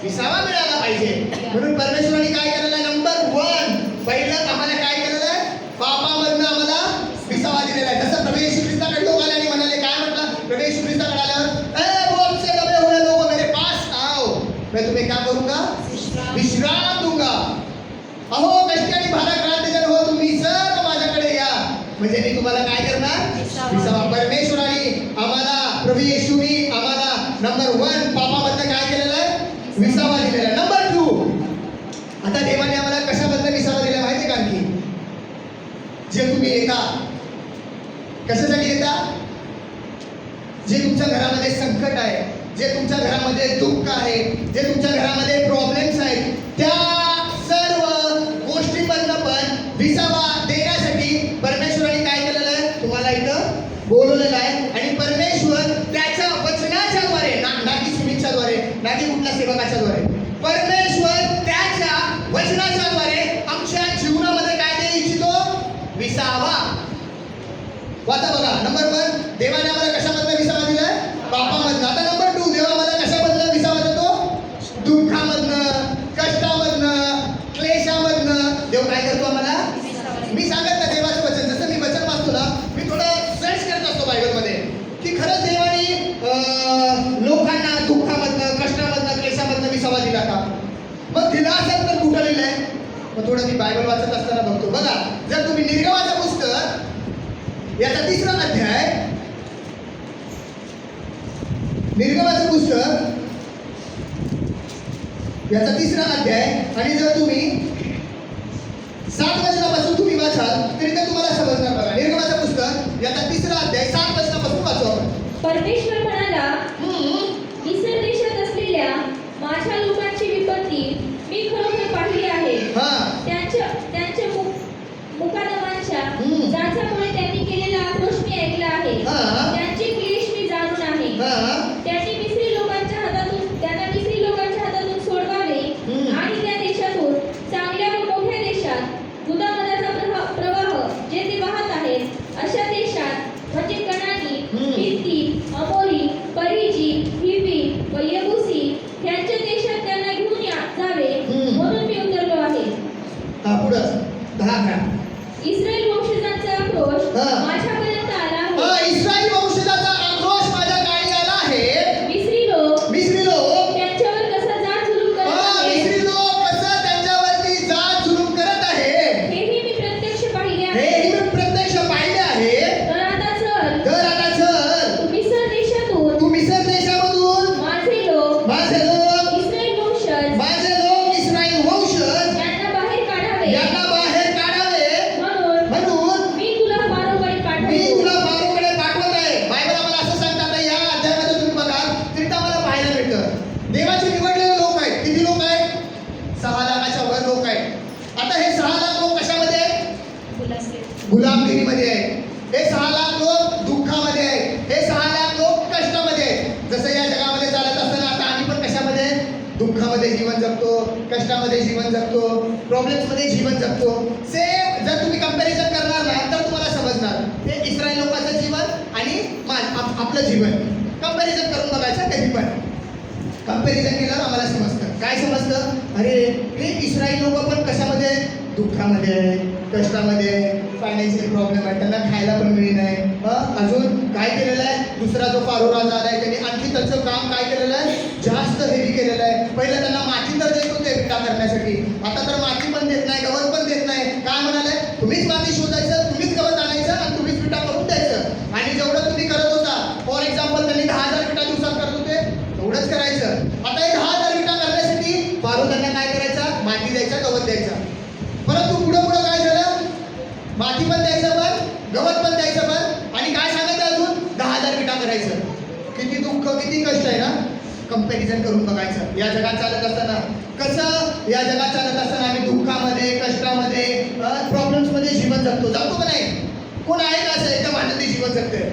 विसावा मिळाला पाहिजे. म्हणून परमेश्वराने काय केलेलं आहे? नंबर 1 पहिलं आम्हाला काय केलेलं आहे? पापामधनं आम्हाला विसावा दिलेला आहे. जसं प्रभू येशू ख्रिस्ताकडे लोक आले आणि म्हणाले, काय म्हटलं प्रभू येशू ख्रिस्ताकडे आल्यावर, ए बहुत से दबे हुए लोगों मेरे पास आओ, मैं तुम्हें क्या करूंगा? विश्राम दूंगा. अहो कष्टी आणि भाराक्रांतजन हो, तुम्ही सर्व माझ्याकडे या, म्हणजे मी तुम्हाला काय करणार? विसावा. परमेश्वराने आम्हाला, प्रभू येशूनी आम्हाला नंबर 1 पापामधनं काय केलेलं आहे? विसावा दिलेला आहे. नंबर 2 आता देवाने आम्हाला कशाबद्दल विसावा दिला माहिती का? आणखी जे तुम्ही येता, कशासाठी येता? जे तुमच्या घरामध्ये संकट आहे, जे तुमच्या घरामध्ये दुःख आहे, जे तुमच्या घरामध्ये प्रॉब्लेम्स आहेत, त्या सर्व गोष्टींमधनं पण विसावा देण्यासाठी परमेश्वराने काय केलेलं आहे? तुम्हाला इथं बोलवलेलं आहे. आणि परमेश्वर त्याच्या वचनाच्याद्वारे, ना की सुनिच्छाद्वारे, ना की कुठल्या सेवकाच्याद्वारे, परमेश्वर त्याच्या वचनाच्याद्वारे आमच्या जीवनामध्ये वाचा बघा. नंबर 1, देवाने आम्हाला कशामधनं विसावा दिलाय? पापामधनं. आता नंबर 2, देव आम्हाला कशामधनं विसावा देतो? दुःखामधनं, कष्टामधनं, क्लेशामधनं. देव काय करतो आम्हाला? मी सांगत ना देवाचं वचन, जसं मी वचन वाचतो ना, मी थोडं सर्च करत असतो बायबलमध्ये की खरंच देवाने लोकांना दुःखामधनं, कष्टामधनं, क्लेशामधनं विसावा दिला का? मग दिला असेल तर कुठं लिहिलंय? मग थोडं मी बायबल वाचत असताना बघतो. बघा, जर तुम्ही निर्गमाचं पुस्तक याचा 3रा अध्याय, निर्गमाचं पुस्तक याचा 3रा अध्याय, आणि जर तुम्ही 7 वचनापासून तुम्ही वाचाल तरी ते तुम्हाला समजणार. बघा, निर्गमाचं पुस्तक याचा 3रा अध्याय 7 वचनापासून वाचू आपण. परमेश्वर म्हणाला, मिस्र देशात असलेल्या माझ्या लोकांची विपत्ती मी खरोखर पाहिली आहे. त्यांच्या मुकादमांच्या जाचामुळे त्यांनी केलेला आक्रोश मी ऐकला आहे. त्यांचे क्लेश मी जाणून आहे. त्यांना मिस्री लोकांच्या हातातून सोडवावे आणि त्या देशातून चांगल्या व मोठ्या देशात दुधामधाचा प्रवाह जे ते वाहत आहेत अशा देशात म्हणजे कनानी, हित्ती, अमोरी, परिजी, हिव्वी व यबुसी यांच्या देशात त्यांना घेऊन जावे म्हणून मी उतरलो आहे. पुढं 10. इस्रायल वंशजांचा आक्रोश माझ्यापर्यंत आला आहे. इस्रायल वंशजाचा आक्रोश माझ्या काळी आला आहे. मिस्री लोक त्यांच्यावर कसा जाच जुलूम करत आहेत, मिस्री लोक कसं त्यांच्यावरती जाच जुलूम करत आहे, हेही मी प्रत्यक्ष पाहिले आहे. हेही मी प्रत्यक्ष पाहिले आहे. तर आता चल, तू मिस्र देशातून मिसर देशामधून माझे लोक माझे लोक इस्रायल इस्रायल वंशज यांना बाहेर काढावे यांना बाहेर काढावे म्हणून मी तुला फारोकडे पाठवत आहे. बायबल आम्हाला असं सांगतात. या अध्यायामध्ये तुम्ही बघाल तरी आम्हाला पाहायला मिळतं देवाचे निवडलेले लोक आहेत. किती लोक आहेत? 6 लाखाच्या वर लोक आहेत. आता हे 6 लाख लोक कशामध्ये आहेत? गुलामगिरीमध्ये आहेत. हे 6 लाख लोक दुःखामध्ये आहेत. हे 6 लाख लोक कष्टामध्ये आहेत. जसं या जगामध्ये चालत असताना आता आम्ही पण कशामध्ये? दुःखामध्ये जीवन जगतो, कष्टामध्ये जीवन जगतो, प्रॉब्लेम्समध्ये जीवन जगतो. सेम जर तुम्ही कंपॅरिझन करणार ना तर तुम्हाला समजणार हे इस्रायल लोकांचं जीवन आणि आपलं जीवन कंपॅरिझन करून बघायचं. कधी पण कंपॅरिझन केल्यावर आम्हाला समजतं. काय समजतं? अरे हे इस्रायल लोक पण कशामध्ये? दुःखामध्ये आहे, कष्टामध्ये, फायनान्शियल प्रॉब्लेम आहे, त्यांना खायला पण मिळत नाही. अजून काय केलेलं आहे? दुसरा जो फारो राजा आला आहे त्यांनी आणखी त्यांचं काम काय केलेलं आहे? जास्त हेवी केलेलं आहे. पहिलं त्यांना माती तर देत होते विटा करण्यासाठी, आता तर माती पण देत नाही, गवत पण देत नाही. काय म्हणाले? तुम्हीच माती शोधायचं, तुम्हीच गवत आणायचं आणि तुम्हीच विटा करून द्यायचं. आणि जेवढं तुम्ही करत होता, फॉर एक्झाम्पल त्यांनी 10,000 विटा दिवसात करत होते, एवढंच करायचं. आता हे 10,000 विटा करण्यासाठी फारो त्यांना काय करायचा? माती द्यायचा, गवत द्यायचा. परंतु पुढं काय झालं? माती पण द्यायचं पण, गवत पण द्यायचं पण, आणि काय सांगायचं अजून? 10,000 विटा करायचं. किती दुःख, किती कष्ट आहे ना. कंपॅरिझन करून बघायचं. या जगात चालत असताना कसं, या जगात चालत असताना आम्ही दुःखामध्ये, कष्टामध्ये, प्रॉब्लेम्समध्ये जीवन जगतो का नाही? कोण आहे का असं एकदम आनंदी जीवन जगतंय?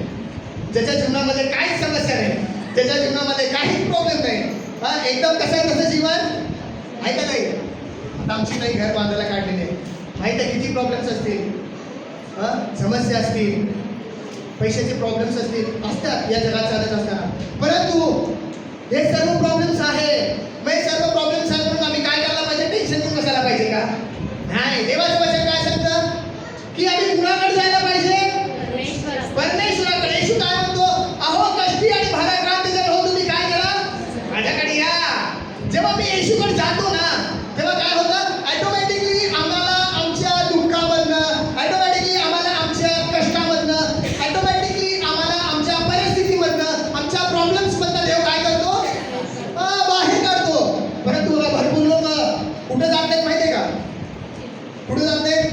ज्याच्या जीवनामध्ये काहीच समस्या नाही, ज्याच्या जीवनामध्ये काहीच प्रॉब्लेम नाही, एकदम कसं आहे तसं जीवन आहे का नाही? आता आमची नाही घर बांधायला काढलेले, माहीत आहे किती प्रॉब्लेम्स असतील, समस्या असतील, पैशाचे प्रॉब्लेम्स असतात या जगात चालत असताना. परंतु हे सर्व प्रॉब्लेम्स आहे, मग हे सर्व प्रॉब्लेम्स आहेत म्हणून आम्ही काय करायला पाहिजे? टेन्शन घेऊन बसायला पाहिजे का? नाही. देवाचं वचन काय सांगतं की आम्ही कुणाकडे जायला पाहिजे? परमेश्वराकडे. येशू काय म्हणतो? अहो कष्टी आणि भाराक्रांत जर हो तुम्ही काय करा? माझ्याकडे या. जेव्हा मी येशूकडे जातो ना तेव्हा काय होतं? ऑटोमॅटिकली आम्हाला आमच्या दुःखामधनं, ऑटोमॅटिकली आम्हाला आमच्या कष्टामधनं, ऑटोमॅटिकली आम्हाला आमच्या परिस्थितीमधनं, आमच्या प्रॉब्लेम्समधनं देव काय करतो? बाहेर काढतो. परंतु भरपूर लोक कुठं जात नाहीत माहिती आहे का? कुठं जात नाहीत?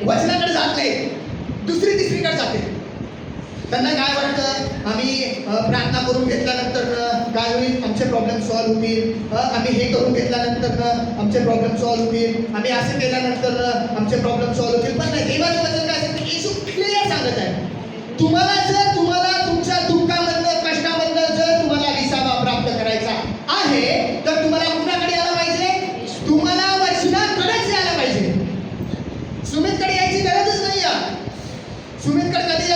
वचनाकडे जात नाहीत, दुसरी तिसरीकडे जाते. त्यांना काय वाटतं? आम्ही प्रार्थना करून घेतल्यानंतर काय होईल? आमचे प्रॉब्लेम सॉल्व्ह होतील. आम्ही हे करून घेतल्यानंतर आमचे प्रॉब्लेम सॉल्व्ह होतील. आम्ही असं केल्यानंतर आमचे प्रॉब्लेम सॉल्व्ह होतील. पण नाही, देवाचं वचन काय सांगतं? येशू क्लिअर सांगत आहे, तुम्हाला तुमच्या दुःखामधनं, कष्टामधनं जर तुम्हाला विसावा प्राप्त करायचा आहे तर तुम्हाला कुणाकडे यायला पाहिजे? तुम्हाला वचनाकडेच यायला पाहिजे. सुमितकडे यायची गरजच नाही. सुमितकडे कधी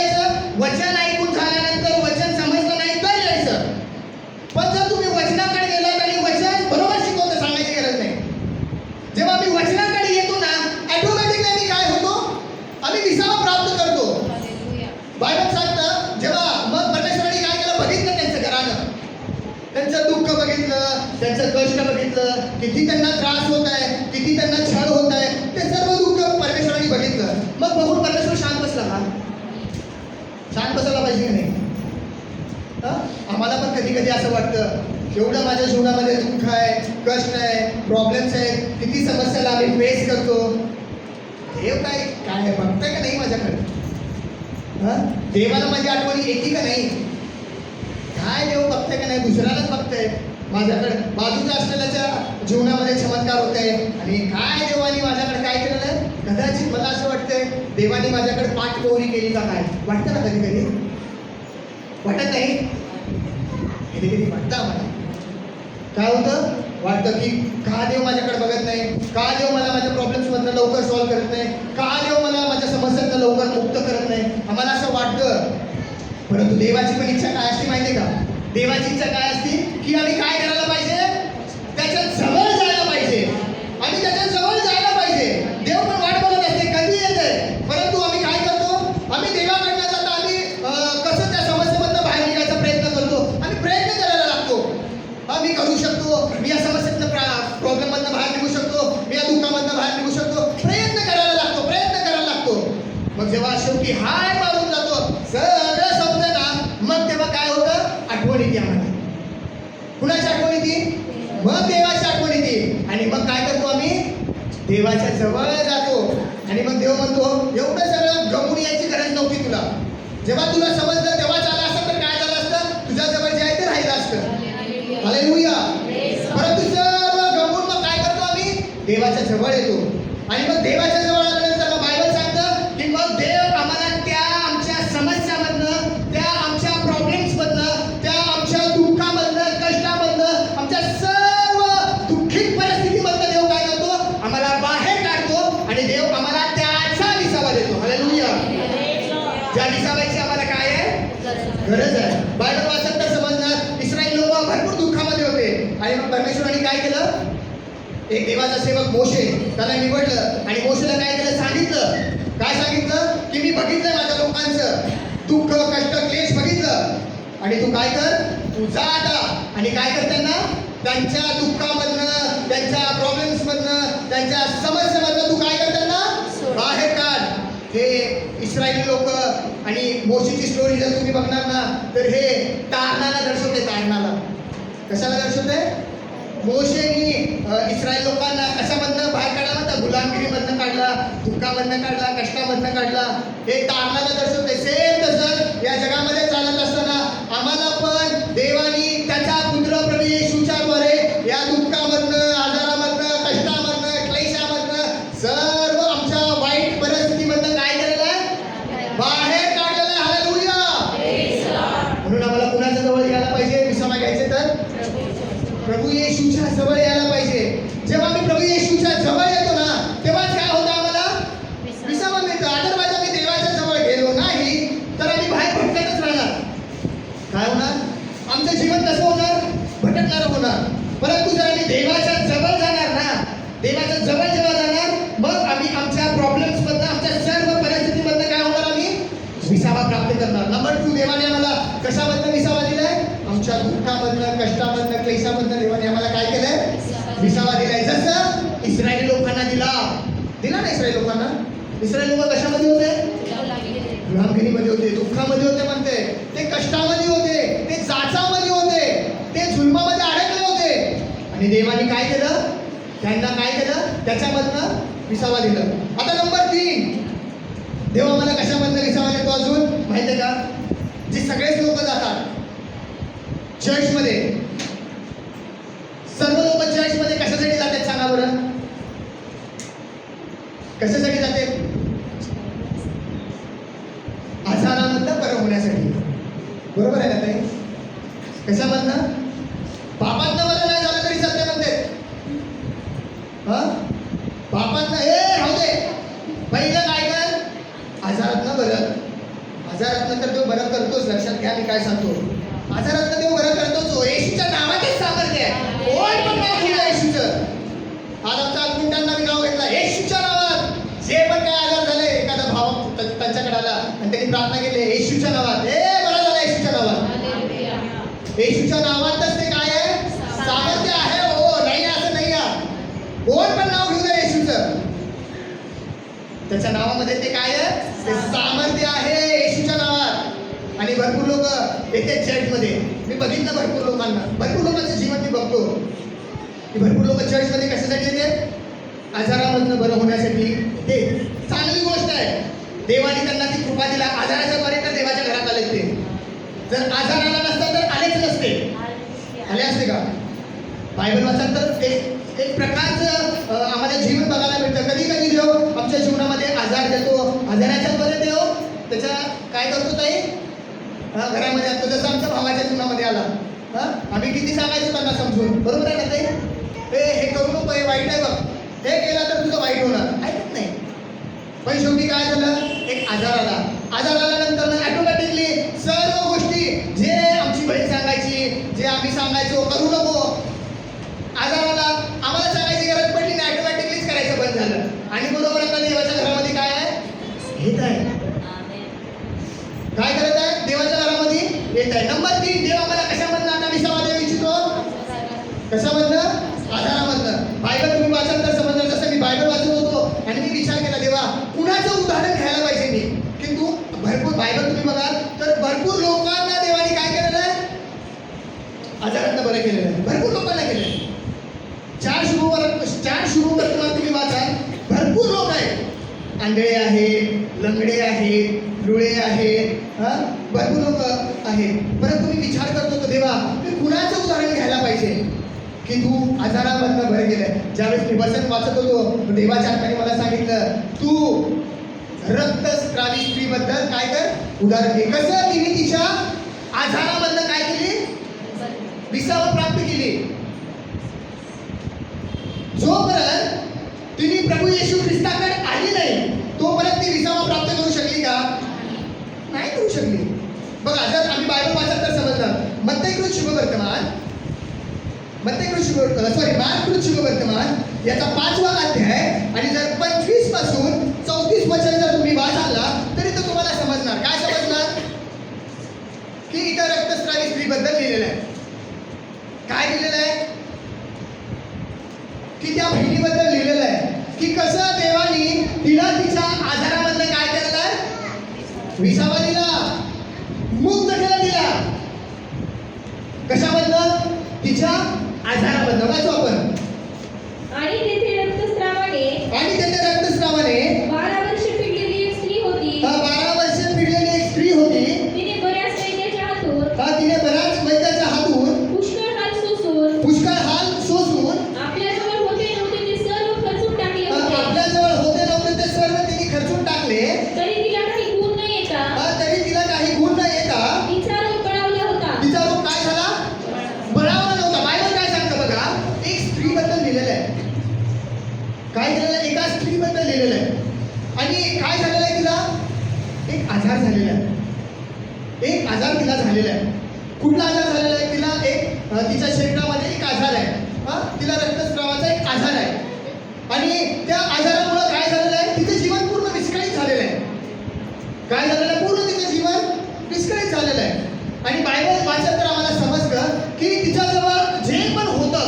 त्यांचं कष्ट बघितलं, किती त्यांना त्रास होत आहे, किती त्यांना छळ होत आहे, ते सर्व दुःख परमेश्वराने बघितलं. मग बघून परमेश्वर शांत बसला का? शांत बसायला पाहिजे की नाही? आम्हाला पण कधी कधी असं वाटतं, एवढं माझ्या जीवनामध्ये दुःख आहे, कष्ट आहे, प्रॉब्लेम्स आहेत, किती समस्याला आम्ही फेस करतो. देव काय काय बघताय का नाही माझ्याकडे? देवाला माझी आठवणी येते का नाही? काय देव बघताय का नाही? दुसऱ्यालाच बघताय. माझ्याकडे बाजूच्या असलेल्याच्या जीवनामध्ये चमत्कार होत आहे आणि काय देवाने माझ्याकडे काय केलेलं आहे? कदाचित मला असं वाटतंय देवाने माझ्याकडे पाठमोहरी केली का काय? वाटतं ना कधी कधी? वाटत नाही? कधी कधी वाटतं आम्हाला. काय होतं? वाटतं की का देव माझ्याकडे बघत नाही, का देव मला माझ्या प्रॉब्लेम्समधनं लवकर सॉल्व्ह करत नाही, का देव मला माझ्या समस्यांना लवकर मुक्त करत नाही, आम्हाला असं वाटतं. परंतु देवाची पण इच्छा काय असते माहिती आहे का? देवाची इच्छा काय असते की आम्ही काय करायला पाहिजे? त्याच्या जवळ जायला पाहिजे आणि त्याच्या जवळ जायला पाहिजे. देव पण वाट बघत असते कधी येते, परंतु आम्ही काय करतो? आम्ही देवाकडनं जाता आम्ही कसं त्या समस्येमधनं बाहेर निघायचा प्रयत्न करतो आणि प्रयत्न करायला लागतो. मी करू शकतो, मी या समस्येतनं प्रॉब्लेममधनं बाहेर निघू शकतो, मी या दुःखामधनं बाहेर निघू शकतो. प्रयत्न करायला लागतो, प्रयत्न करायला लागतो. मग जेव्हा शेवटी हाय मारून जातो, सगळं संपतं ना, मग तेव्हा काय होतं? आठवण येते आम्हाला. कुणाची आठवण येते? मग देवाची आठवण येते. आणि मग काय करतो आम्ही? देवाच्या जवळ जातो आणि मग देव म्हणतो, एवढं सगळं गमून यायची गरज नव्हती तुला. जेव्हा तुला समजलं तेव्हा झालं असतं तर काय झालं असतं? तुझ्या जवळ जायचं राहिलं असतं. हालेलुया. परंतु सर्व गमून मग काय करतो आम्ही? देवाच्या जवळ येतो आणि मग देवाच्या जवळ आल्यानंतर मग बायबल सांगतं की मग देव आम्हाला त्या आमच्या समस्यामधनं, त्या आमच्या प्रॉब्लेम्समधनं, त्या आमच्या दुःखामधनं, कष्टामधनं, आमच्या सर्व दुःखित परिस्थितीमधनं देव काय करतो? आम्हाला बाहेर काढतो आणि देव आम्हाला त्याचा विसावा देतो. हालेलुया. ज्या विसाव्याची आम्हाला काय आहे? गरज आहे. बायबल वाचत तर समजणार इस्राईल लोक भरपूर दुःखामध्ये होते आणि मग परमेश्वराने काय केलं? एक देवाचा सेवक मोशे त्याला निवडलं आणि मोशेला काय केलं? सांगितलं. काय सांगितलं? की मी बघितलंय माझ्या लोकांचं दुःख, कष्ट, क्लेश बघितलं आणि तू काय कर? तू जा आता आणि काय कर? त्यांना त्यांच्या दुःखामधनं, त्यांच्या प्रॉब्लेम्समधनं, त्यांच्या समस्येमधनं तू काय कर? त्यांना बाहेर काढ. हे इस्रायली लोक आणि मोशेची स्टोरी जर तुम्ही बघणार ना तर हे तारणाला दर्शवते. तारणाला कशाला दर्शवते? मोशेनी इस्रायल लोकांना कशामधनं बाहेर काढला? म्हणता गुलामगिरीमधनं काढला, दुःखामधनं काढला, कष्टामधनं काढला. हे तारणाला दर्शवते. सेम तसंच या जगामध्ये चालत असताना आम्हाला पण देवानी त्याच्या पुत्र प्रभू येशूच्या द्वारे या दुःखामधनं, आजारामधनं, कष्टामधनं, क्लेशामधनं, सर्व आमच्या वाईट परिस्थितीमधनं काय केलेलं आहे? बाहेर काढलेलं आहे. हालेलुया. म्हणून आम्हाला कुणाच्या जवळ यायला पाहिजे? विसावा घ्यायचे तर प्रभू येशूच्या जवळ यायला पाहिजे. जेव्हा मी प्रभू येशूच्या जवळ येतो ना तेव्हाच काय होतं? आम्हाला विसावा मिळतो. अदरवाईज आम्ही देवाच्या जवळ गेलो नाही तर आम्ही बाहेर भटकतच राहणार. काय होणार? आमचं जीवन कसं होणार? भटकणारं होणार. परंतु जर आम्ही देवाच्या जवळ जाणार ना, देवाच्या जवळ जेव्हा जाणार मग आम्ही आमच्या प्रॉब्लेम्समधनं, आमच्या सर्व परिस्थितीमधनं काय होणार? आम्ही विसावा प्राप्त करणार. नंबर 2, देवाने आम्हाला कशामधनं विसावा दिलाय? आमच्या दुःखामधनं, कष्टामधनं, क्लेशामधनं देवाने आम्हाला काय केलंय? विसावा दिलाय. जसं इस्रायली लोकांना दिला ना. इस्रायल लोकांना, इस्रायल लोक कशामध्ये होते? गुलामगिरीमध्ये होते, दुःखामध्ये होते म्हणते, ते कष्टामध्ये होते, ते जाचामध्ये होते, ते जुलमामध्ये अडकले होते आणि देवाने काय केलं? त्यांना काय केलं? त्याच्यामधनं विसावा दिलं. आता नंबर 3, देव आम्हाला कशामधनं विसावा देतो अजून माहिती आहे का? जे सगळेच लोक जातात चर्चमध्ये, सर्व लोक चर्चमध्ये कशासाठी जातात सांगा बरं? कशासाठी जाते? आजारामधनं बरं होण्यासाठी. बरोबर आहे ना ताई? कशामधनं? पापातनं बरं नाही झालं तरी चालते म्हणते. पापातनं राहू दे, पहिलं काय कर? आजारातनं बरं. आजारातनं तर तो बरं करतोच. लक्षात घ्या मी काय सांगतो. आजारातनं देव बरं करतोच. येशूच्या नावाचेच सामर्थ्य आहे. कोण पण नाव घेतलं येशूचं. आज आमच्या अल्पुंटांना मी नाव घेतलं येशूच्या नावात. जे पण काय आजार झाले, एखादा भाव त्यांच्याकडे आला आणि त्यांनी प्रार्थना केली येशूच्या नावात, बरं झालं येशूच्या नावात. येशूच्या नावातच ते काय आहे? सामर्थ्य आहे. कोण पण नाव घेऊ द्या येशूचं, त्याच्या नावामध्ये ते काय आहे, ते सामर्थ्य आहे येशूच्या नावात. आणि भरपूर लोक येते चर्चमध्ये, मी बघितलं भरपूर लोकांना, भरपूर लोकांचं जीवन मी बघतो की भरपूर लोक चर्चमध्ये कशासाठी येते, आजारामधनं बरं होण्यासाठी. ते चांगली गोष्ट आहे, देवाने त्यांना ती कृपा दिला. आजाराच्या द्वारे तर देवाच्या घरात आले ते. जर आजार आला नसता तर आलेच नसते, आले असते का? बायबल वाचन तर एक प्रकारचं आम्हाला जीवन बघायला मिळतं. कधी कधी देव आमच्या जीवनामध्ये आजार देतो, आजाराच्या द्वारे देव त्याच्या काय करतो ताई, घरामध्ये असतो. जसं आमच्या भावाच्या जीवनामध्ये आला, आम्ही किती सांगायचं त्यांना समजून, बरोबर आहे ना ताई, हे करू नको, हे वाईट आहे बघ, हे केलं तर तुझं वाईट होणार, ऐकत नाही. पण शेवटी काय झालं, एक आजार आला. आजार आल्यानंतर ऑटोमॅटिकली सर्व गोष्टी जे आमची बहीण सांगायची, जे आम्ही सांगायचो करू नको, आजार आला आम्हाला सांगायची गरज पडली नाही, ऑटोमॅटिकलीच करायचं बंद झालं. आणि बरोबर आता देवाच्या घरामध्ये काय आहे, येत आहे. काय करत आहे, देवाच्या घरामध्ये येत आहे. नंबर 3, देव आम्हाला कशामधनं आता विसावा देऊ इच्छितो, कशामधनं, आजारामधनं. बायबल तुम्ही वाचन तर समजणार. जसं मी बायबल वाचत होतो आणि मी विचार केला, देवा कुणाचं उदाहरण घ्यायला पाहिजे मी, की तू भरपूर बायबल तुम्ही बघाल तर भरपूर लोकांना देवाने काय केलेलं आहे, आजारातनं बरं केलेलं आहे. भरपूर लोकांना केलेलं आहे. 4 शुभवर्तमान तुम्ही वाचाल, भरपूर लोक आहेत, आंधळे आहेत, लंगडे आहेत, लुळे आहेत, भरपूर लोक आहेत. परंतु मी विचार करत होतो, देवा मी कुणाचं उदाहरण घ्यायला पाहिजे की तू आजारामधनं बरं केलंय. ज्यावेळेस मी वचन वाचत होतो, देवाच्या हाताने मला सांगितलं, तू रक्तस्रावी स्त्रीबद्दल काय कर, उदाहरण घे. कसं तिने तिच्या आजारामधनं काय केली, विसावा प्राप्त केली. जोपर्यंत तिने प्रभू येशू ख्रिस्ताकडे आली नाही तोपर्यंत ती विसावा प्राप्त करू शकली का, नाही करू शकली. बघा, जर आम्ही बायबल वाचत तर समजलं, मत्तेकृत शुभवर्तमान, मार्ककृत शुभवर्तमान याचा 5वा अध्याय आणि जर 25 पासून 34 वचन जर तुम्ही वाचाला तरी तर तुम्हाला समजणार. काय समजणार, की इथं रक्तस्रावी स्त्रीबद्दल लिहिलेलं आहे. काय लिहिलेलं आहे, की त्या बहिणीबद्दल लिहिलेलं आहे की कसं देवानी तिला तिच्या आजारामधनं काय केलेलं आहे, विसावा दिला, मुक्त केला दिला. कशामधनं, तिच्या आजारामधनं. वाचू आपण. आणि तेथे रक्तस्रावाने 12 वर्ष पिडलेली एक स्त्री होती. 12 वर्ष पिडलेली एक स्त्री होती. तिने बऱ्याच वैद्याच्या हातून पुष्कळ हाल सोसून आपल्याजवळ होते नव्हते ते सर्व खर्चून तिने खर्चून टाकले. तरी तिला काही गुण न येता तिचा रोग बळावला होता. तिचा रोग काय झाला, बळावला नव्हता. बायबल काय सांगतं बघा, एक स्त्रीबद्दल लिहिलेलं आहे. काय लिहिलेलं आहे, एका स्त्रीबद्दल लिहिलेलं आहे. आणि काय झालेलं आहे, तिला एक आजार झालेला आहे. एक आजार तिला झालेला आहे. कुठला आजार झालेला आहे, तिला एक तिच्या शरीरामध्ये एक आजार आहे, तिला रक्तस्रावाचा एक आजार आहे. आणि त्या आजारामुळे काय झालेलं आहे, तिचं जीवन पूर्ण विस्कळीत झालेलं आहे. काय झालेलं आहे, पूर्ण तिचं जीवन विस्कळीत झालेलं आहे. आणि बायबल वाचन तर आम्हाला समजतं की तिच्याजवळ जे पण होतं,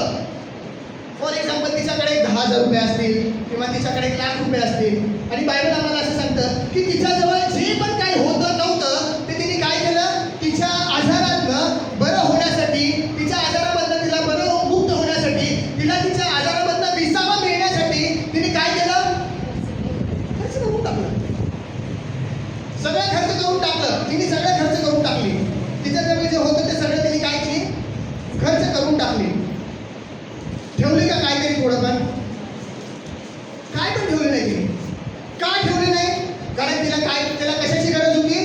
फॉर एक्झाम्पल तिच्याकडे 10,000 रुपये असतील किंवा तिच्याकडे 1,00,000 रुपये असतील. आणि बायबल आम्हाला असं सांगतं की तिच्याजवळ जे पण काही होतं नव्हतं ते तिने काय केलं, तिच्या आजारातनं बरं होण्यासाठी, तिच्या आजारामधनं तिला बरं मुक्त होण्यासाठी, तिला तिच्या आजारामधनं विसावा मिळण्यासाठी तिने काय केलं, खर्च करून टाकलं. सगळं खर्च करून टाकलं. तिने सगळं खर्च करून टाकली. तिच्याजवळ जे होतं ते सगळं तिने काय केली, खर्च करून टाकली. ठेवली का काहीतरी थोडंफार, काय पण ठेवली नाही तिने. काय ठेवली नाही, कारण तिला कशाची गरज होती,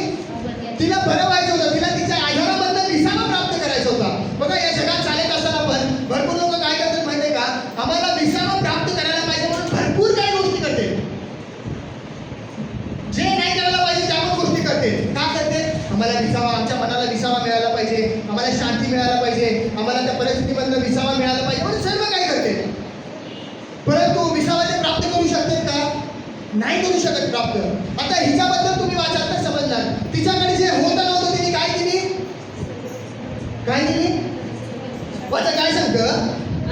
तिला बरं व्हायचं होतं, तिला तिच्या आजारामधनं विसावा प्राप्त करायचा होता. बघा, या जगात चालत असताना पण भरपूर लोक काय करतात माहिती आहे का, आम्हाला विसावा प्राप्त करायला पाहिजे म्हणून भरपूर काही गोष्टी करते. जे नाही करायला पाहिजे त्या पण गोष्टी करते. का करते, आम्हाला विसावा, आमच्या मनाला विसावा मिळाला पाहिजे, आम्हाला शांती मिळायला पाहिजे, आम्हाला त्या परिस्थितीमधनं विसावा मिळाला पाहिजे म्हणून सर्व काही करते. परंतु विसावा ते प्राप्त करू शकते का, नाही करू शकत प्राप्त. आता हिच्याबद्दल तुम्ही वाचाल तर समजणार. तिच्याकडे जे होतं नव्हतं तिने काय केली, काय केली, वाचा काय सांगतं,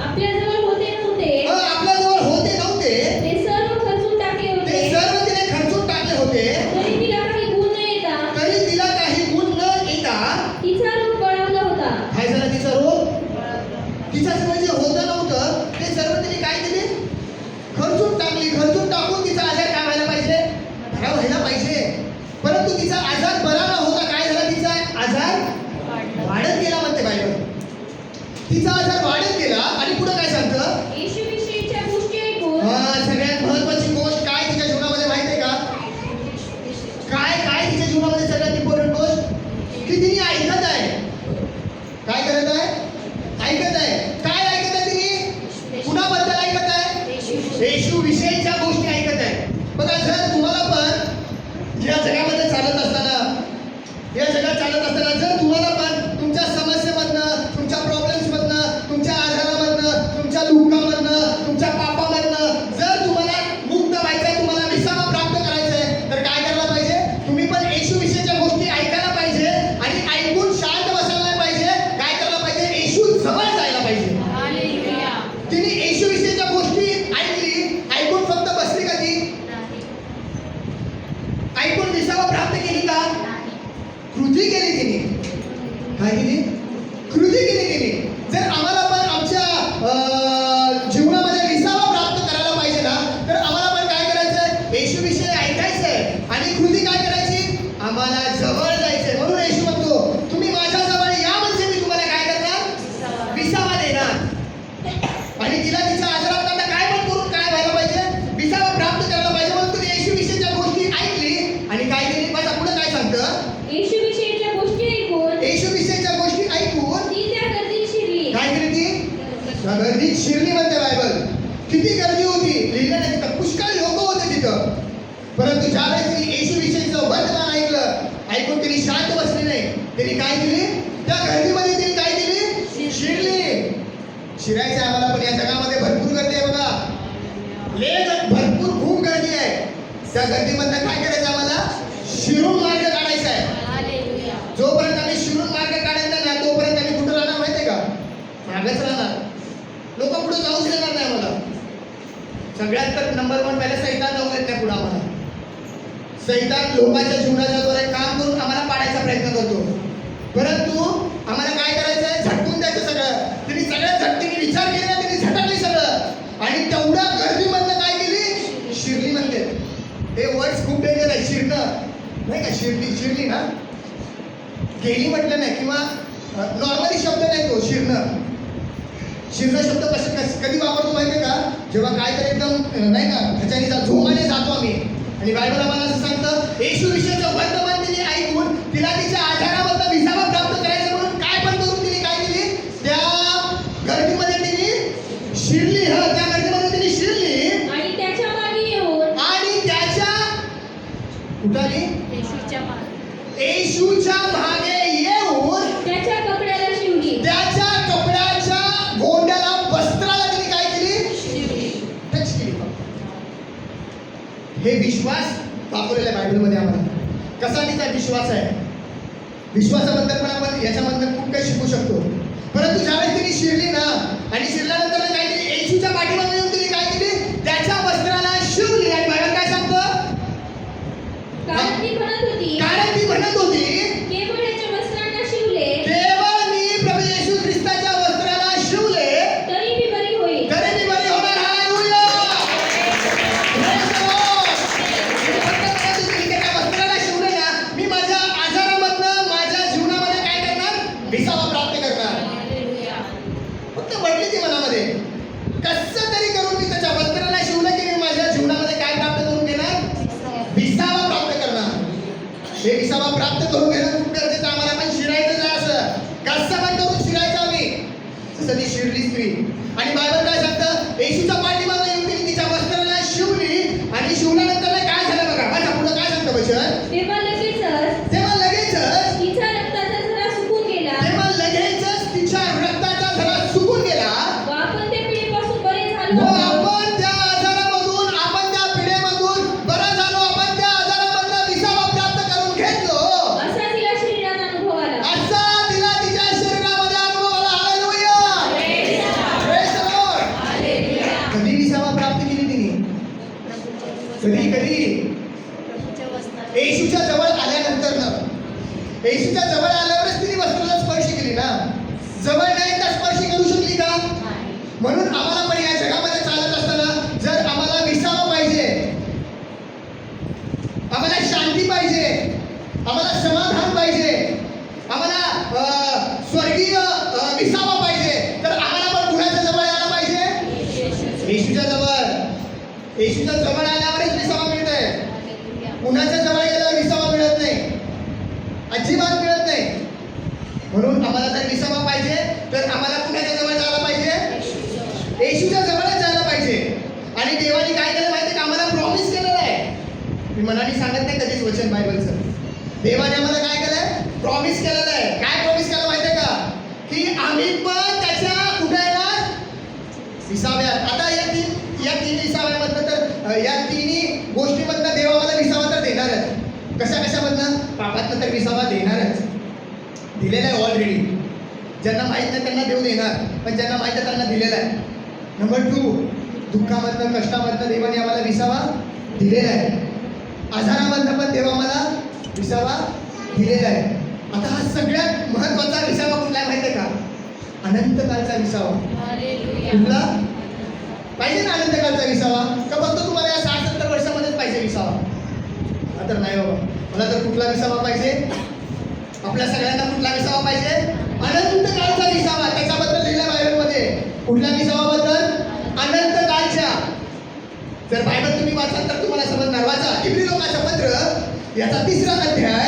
आपल्याजवळ होते नव्हते आपल्याजवळ होत येशूविषयी ऐकायचंय आणि कृती काय करायची? आम्हाला जवळ जायचंय. म्हणून येशू म्हणतो, तुम्ही माझ्या जवळ या म्हणजे मी तुम्हाला काय करणार? विसावा देणार. आणि तिला तिच्या आजारात आता काय पण करून काय व्हायला पाहिजे? विसावा प्राप्त करायला पाहिजे. म्हणून तुम्ही येशूविषयीच्या गोष्टी ऐकली आणि काय केली? माझ्या पुढे काय सांगतं? येशूविषयीच्या गोष्टी ऐकून येशूविषयीच्या गोष्टी ऐकून ती त्या गर्दीत शिरली. काय केली ती? त्या गर्दीत शिरली म्हणते बायबल. किती गर्दी होती लिहिलं नाही तिथं. पुष्कळ लोक होते तिथं. परंतु ज्यावेळेस तिने येशूविषयीचं वर्तमान ऐकलं, ऐकून तिने शांत बसली नाही. तिने काय केली? त्या गर्दीमध्ये तिने काय केली? शिरली. शिरायचं आम्हाला पण. या जगामध्ये भरपूर गर्दी आहे बघा. भरपूर खूप गर्दी आहे. त्या गर्दीमधनं काय करायचं आम्हाला? शिरून मार्ग काढायचा आहे. जोपर्यंत आम्ही शिरून मार्ग काढायचा ना तोपर्यंत आम्ही कुठं राहणार माहितीये का? मागच राहणार. लोक पुढे जाऊच देणार नाही आम्हाला. सगळ्यात तर नंबर 1 पहिला सैतान जाऊ देत नाही पुढे आम्हाला. सैतान लोकांच्या जीवनाच्या द्वारे काम करून आम्हाला पाडायचा प्रयत्न करतो. परंतु आम्हाला काय करायचं आहे? झटकून द्यायचं सगळं. तिने सगळ्या झटकीने विचार केला, तिने झटकली सगळं आणि तेवढ्या गर्दीमधनं काय केली? शिरली म्हणते. हे वर्ड्स खूप डेंजर आहे. शिरणं नाही का? शिरली ना, गेली म्हटलं नाही किंवा नॉर्मली शब्द नाही तो शिरणं. शिरणं शब्द कधी वापरतो माहिती का? जेव्हा काय तर एकदम नाही का ह्याच्याने झोमाने जातो आम्ही. आणि बायबल आम्हाला असं सांगतं, येशूविषयीचं वर्तमान तिने ऐकून तिला तिच्या आजाराबद्दल विसावा प्राप्त करायचं म्हणून काय पण करून तिने काय केली? त्या गर्दीमध्ये तिने शिरली. त्या गर्दीमध्ये तिने शिरली आणि त्याच्या मागे येऊन आणि त्याच्या कुठाली? येशूच्या मागे येऊन त्याच्या कपड्याला शिवली. त्याच्या कपड्याच्या गोंड्याला वस्त्राला तिने काय केली? टच केली. हे विश्वास दाखवलेला आहे बायबलमध्ये आम्हाला. कसा तिचा विश्वास आहे? विश्वासाबद्दल पण आपण याच्यामधनं खूप काही शिकू शकतो. परंतु ज्यावेळेस तिने शिरली ना आणि शिरल्यानंतर काय केली? येशूच्या पाठीमागे येऊन तिने काय केली? त्याच्या वस्त्राला शिवली. आणि बायबल काय सांगतं? कारण ती म्हणत होती केवळ याच्या वस्त्रांना शिवले, केवळ मी प्रभू येशू ख्रिस्ताच्या वस्त्राला शिवले तरी मी बरी होईल. तरी मी बरी होणार. हालेलुया. त्या वस्त्राला शिवले ना, मी माझ्या आजारामधनं माझ्या जीवनामध्ये काय करणार? विसावा प्राप्त करणार. फक्त म्हटली ती मनामध्ये, कसं तरी करून मी त्याच्या वस्त्राला शिवलं की मी माझ्या जीवनामध्ये काय प्राप्त करून घेणार? विसावा प्राप्त करणार. हे विसावा प्राप्त करून घेणं खूप गरजेचं. आम्हाला पण शिरायचं आहे. असं कसं पण करून शिरायचं आम्ही. जसं ती शिरली स्त्री. आणि बायबल काय सांगतं? येशूच्या पाठीमागे येऊन तिने तिच्या वस्त्राला शिवली आणि शिवल्यानंतर काय झालं बघा. माझ्या पुढे काय सांगतं वचन? तेव्हा लगेचच तेव्हा लगेचच तिचा रक्ताचा झरा सुकून गेला तेव्हा लगेचच तिच्या रक्ताचा झरा सुकून गेला व आपण त्या पिढीपासून बरे झालो. व आपण त्या आजारामधून, आपण त्या पिढेमधून बरं झालो. आपण त्या आजारामधनं विसावा प्राप्त करून घेतलो. असा तिला शरीरात अनुभव आला. असा तिला तिच्या शरीरामध्ये अनुभव आला. हालेलुया. Praise the Lord. कधी विसावा प्राप्त केली तिने? कधी येशूच्या जवळ आल्यानंतर ना. येशूच्या जवळ आल्यावरच तिने वस्त्राला स्पर्श केली ना. जवळ नाही तर स्पर्श करू शकली का? म्हणून आम्हाला पण या जगामध्ये चालत असताना जर आम्हाला विसावा पाहिजे, आम्हाला शांती पाहिजे, आम्हाला समाधान पाहिजे, आम्हाला स्वर्गीय विसावा पाहिजे, तर आम्हाला पण कुणाच्या जवळ यायला पाहिजे? येशूच्या जवळ. येशूच्या जवळ आल्यावरच विसावा मिळतंय. कुणाच्या जवळ गेल्यावर विसावा मिळत नाही. अजिबात मिळत नाही. म्हणून आम्हाला जर विसावा पाहिजे तर आम्हाला कुणाच्या जवळ जायला पाहिजे? येशूच्या जवळच जायला पाहिजे. आणि देवाने काय केलं माहिती का? आम्हाला प्रॉमिस केलेलं आहे. मी मनाने सांगत नाही कधीच वचन बायबलचं. देवाने आम्हाला काय केलंय? प्रॉमिस केलेलं आहे. काय प्रॉमिस केलं माहिती आहे का? की आम्ही पण त्याच्या कुठे येणार? विसाव्यात. आता या तीन विसाव्यामधनं तर या तिन्ही गोष्टीमधनं देव आम्हाला विसावा तर देणारच. कशामधनं? पापातनं तर विसावा देणारच. दिलेला आहे ऑलरेडी. ज्यांना माहीत नाही त्यांना देव देणार, पण ज्यांना माहीत आहे त्यांना दिलेला आहे. नंबर 2, दुःखामधनं कष्टामधनं देवाने आम्हाला विसावा दिलेला आहे. आजारामधनं पण देव आम्हाला विसावा दिलेला आहे. आता हा सगळ्यात महत्वाचा विसावा कुठला आहे माहिती आहे का? अनंतकालचा विसावा. कुठला पाहिजे ना? अनंतकालचा विसावा. का फक्त तुम्हाला या 60-70 वर्षामध्येच पाहिजे विसावा? तर नाही बाबा, मला तर कुठला विसावा पाहिजे? आपल्या सगळ्यांना कुठला विसावा पाहिजे? अनंत काळचा विसावा. त्याच्याबद्दल लिहिलं बायबलमध्ये. कुठल्या विसावाबद्दल? अनंत काळच्या. जर बायबल तुम्ही वाचाल तर तुम्हाला समजणार. वाचा इब्री लोकांचं पत्र याचा 3रा अध्याय.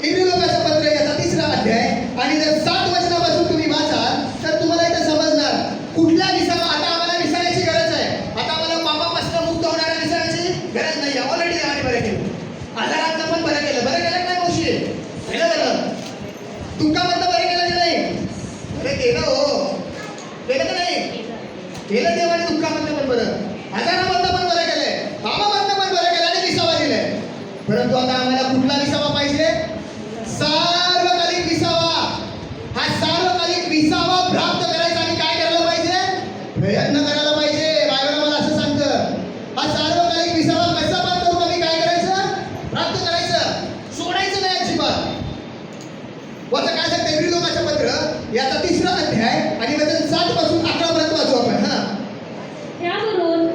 इब्री लोकांचं पत्र याचा 3रा अध्याय आणि जर 7 वचनापासून तुम्ही वाचाल तर तुम्हाला इथं समजणार कुठला विसावा. आता आम्हाला विसाव्याची गरज आहे. आता आम्हाला पापापासून मुक्त होणाऱ्या विसाव्याची गरज नाही. ऑलरेडी देवाने बरं केलं. आजारांचं पण बरं केलं. बरं केलं नाही मावशी? केलं बरं. दुःखामधनं बरं केलं की नाही? बरं केलं हो. केलं का नाही? केलं देवाने. दुःखामधनं पण बरं, आजारामधनं पण बरं केलंय, पापामधनं पण बरं केलं आणि विसावा दिलाय. परंतु आता आम्हाला कुठला विसावा पाहिजे? सार्वकालिक विसावा. हा सार्वकालिक विसावा प्राप्त करायचा आम्ही काय करायला पाहिजे? प्रयत्न करायला पाहिजे. बायबल मला असं सांगतं. हा सार्वकालिक विसावा कसा प्राप्त करून आम्ही काय करायचं? प्राप्त करायचं. सोडायचं नाही अजिबात. वाचा काय सांगतं इब्री लोकांचं पत्र याचा 3रा अध्याय आणि वचन 7 पासून 11 पर्यंत वाचू आपण.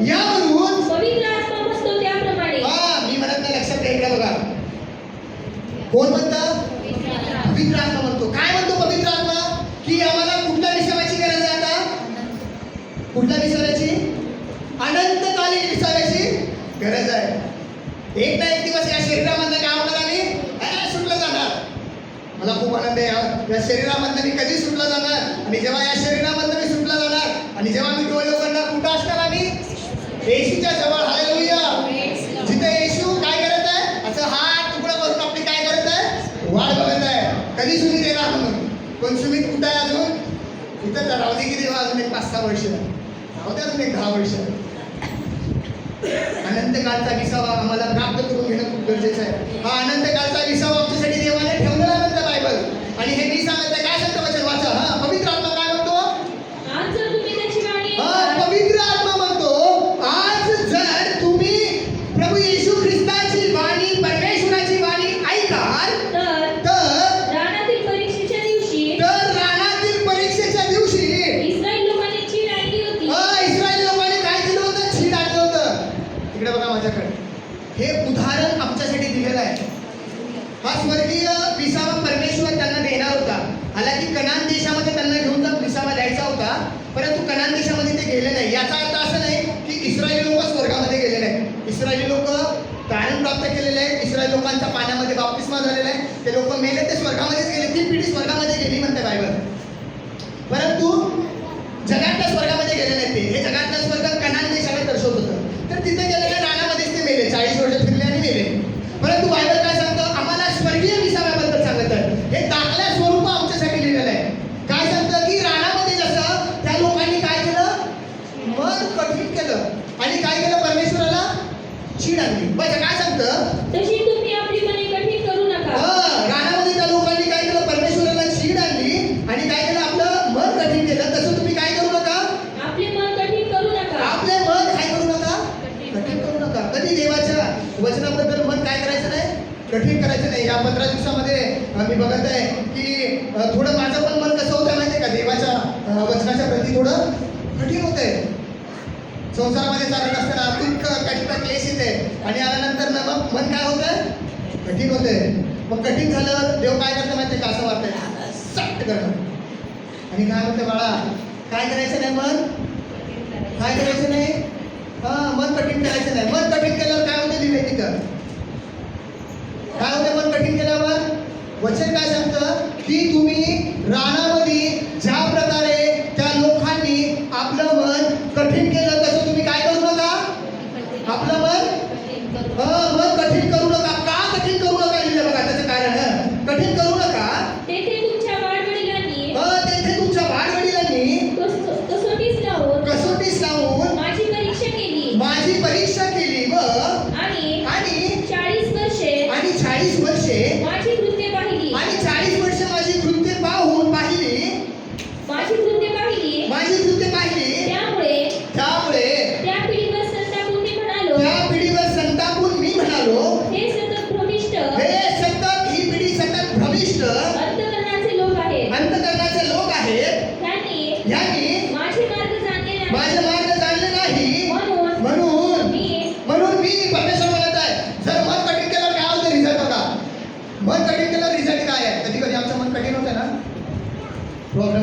यावरून पवित्र आत्मा म्हणतो त्याप्रमाणे. मी म्हणत नाही, लक्षात घ्या. बघा कोण म्हणतं? पवित्र आत्मा म्हणतो. काय म्हणतो पवित्र आत्मा? की आम्हाला कुठल्या विसाव्याची गरज आहे? आता कुठल्या विसाव्याची? अनंतकालीन विसाव्याची गरज आहे. एक ना एक दिवस या शरीरामधनं काय होणार? आम्ही सुटलं जाणार. मला खूप आनंद आहे या शरीरामधनं मी कधी सुटला जाणार. आणि जेव्हा या शरीरामधनं मी सुटला जाणार आणि जेव्हा मी डोळे उघडणार कुठं असणार? आम्ही येशूच्या जवळ. हालेलुया. जिथे येशू काय करत आहे? असं हात तुकडा करून आपली काय करत आहे? वाट बघत आहे. कधी सुमित येणार म्हणून. पण सुमित कुठं आहे अजून? इथं राहू दे की देवा अजून एक 5-6 वर्ष, राहू दे अजून एक 10 वर्ष. अनंत काळचा विसावा आम्हाला प्राप्त करून घेणं खूप गरजेचं आहे. हा अनंत काळचा विसावा आमच्यासाठी देवाने ठेवलेला म्हणतं बायबल. आणि हे मी सांगत आहे. काय सांगतं वचन? वाचा. पवित्र आत्मा काय म्हणतो? आज जर तुम्ही त्याची वाणी पवित्र आत्मा म्हणतो आज जर तुम्ही प्रभू येशू ख्रिस्ताची वाणी, परमेश्वराची वाणी ऐकाल तर रानातील परीक्षेच्या दिवशी इस्रायल लोकांनी चीड आणली होती. इस्रायल लोकांनी काय केलं होतं? चीड आणलं होतं. इकडे बघा माझ्याकडे. हे उदाहरण आमच्यासाठी दिलेलं आहे. हा स्वर्गीय विसावा परमेश्वर त्यांना देणार होता. हालाकी कनान देशामध्ये त्यांना घेऊन जाऊन विसावा द्यायचा होता, परंतु कनान देशामध्ये ते गेले नाही. याचा अर्थ असं नाही की इस्रायली लोक स्वर्गामध्ये गेले नाही. इस्रायली लोक तारण प्राप्त केलेले आहेत. इस्रायल लोकांचा पाण्यामध्ये बाप्तिस्मा झालेला आहे. ते लोक मेले, ते स्वर्गामध्येच गेले. 3 पिढी स्वर्गामध्ये गेली म्हणते बायबल. परंतु जगातल्या स्वर्गामध्ये गेले नाही ते. हे जगातलं स्वर्ग कनान देशाला दर्शवत होतं. तर तिथे गेलेल्या रानामध्येच ते मेले. 40 वर्ष फिरले आणि मेले. परंतु बायबल काय सांगतं? आम्हाला स्वर्गीय विसाव्याबद्दल सांगत आहे. हे दाखल्या स्वरूप आमच्यासाठी लिहिलेलं आहे. काय सांगतं की रानामध्ये जसं त्या लोकांनी काय केलं? मन कठीण केलं आणि काय केलं? परमेश्वराला चीड आणली. बघा काय सांगतं? तशी तुम्ही आपली मने कठीण करू नका. रानामध्ये त्या लोकांनी काय केलं? परमेश्वराला चीड आणली आणि काय केलं? आपलं मन कठीण केलं. तसं तुम्ही काय करू नका? आपले मन कठीण करू नका. आपले मन काय करू नका? कठीण करू नका. कधी देवाच्या वचनाबद्दल मन काय करायचं नाही? कठीण करायचं नाही. या 15 दिवसामध्ये मी बघत आहे की थोडं माझं पण मन कसं होतं माहिती आहे का? देवाच्या वचनाच्या प्रती थोडं कठीण होतंय. संसारामध्ये चालत असताना दुःख, कष्ट, क्लेश येते आणि आल्यानंतर मग मन काय होतं? कठीण होतंय. मग कठीण झालं देव काय करतं माहिती आहे का? असं वाटतंय सट करणं. आणि काय म्हणते बाळा? काय करायचं नाही? मन काय करायचं नाही? मन कठीण करायचं नाही. मन कठीण केल्यावर काय होते? दिले तिथं काय होते? मन कठीण केल्यावर वचन काय सांगतं की तुम्ही रानामध्ये ज्या प्रकारे त्या लोकांनी आपलं मन कठीण केलं तसं तुम्ही काय करू नका? आपलं मन कठीण करू नका. का कठीण करू नका लिहिलं बघा. त्याचं कारण कठीण करू नका. तेथे तुमच्या वाडवडिलांनी कसोटीस लावून माझी परीक्षा केली व आणि 40 वर्षे माझी कृत्ये पाहिली. आणि 40 वर्ष माझी कृत्ये पाहिली. त्यामुळे त्या पिढीवर संतापून मी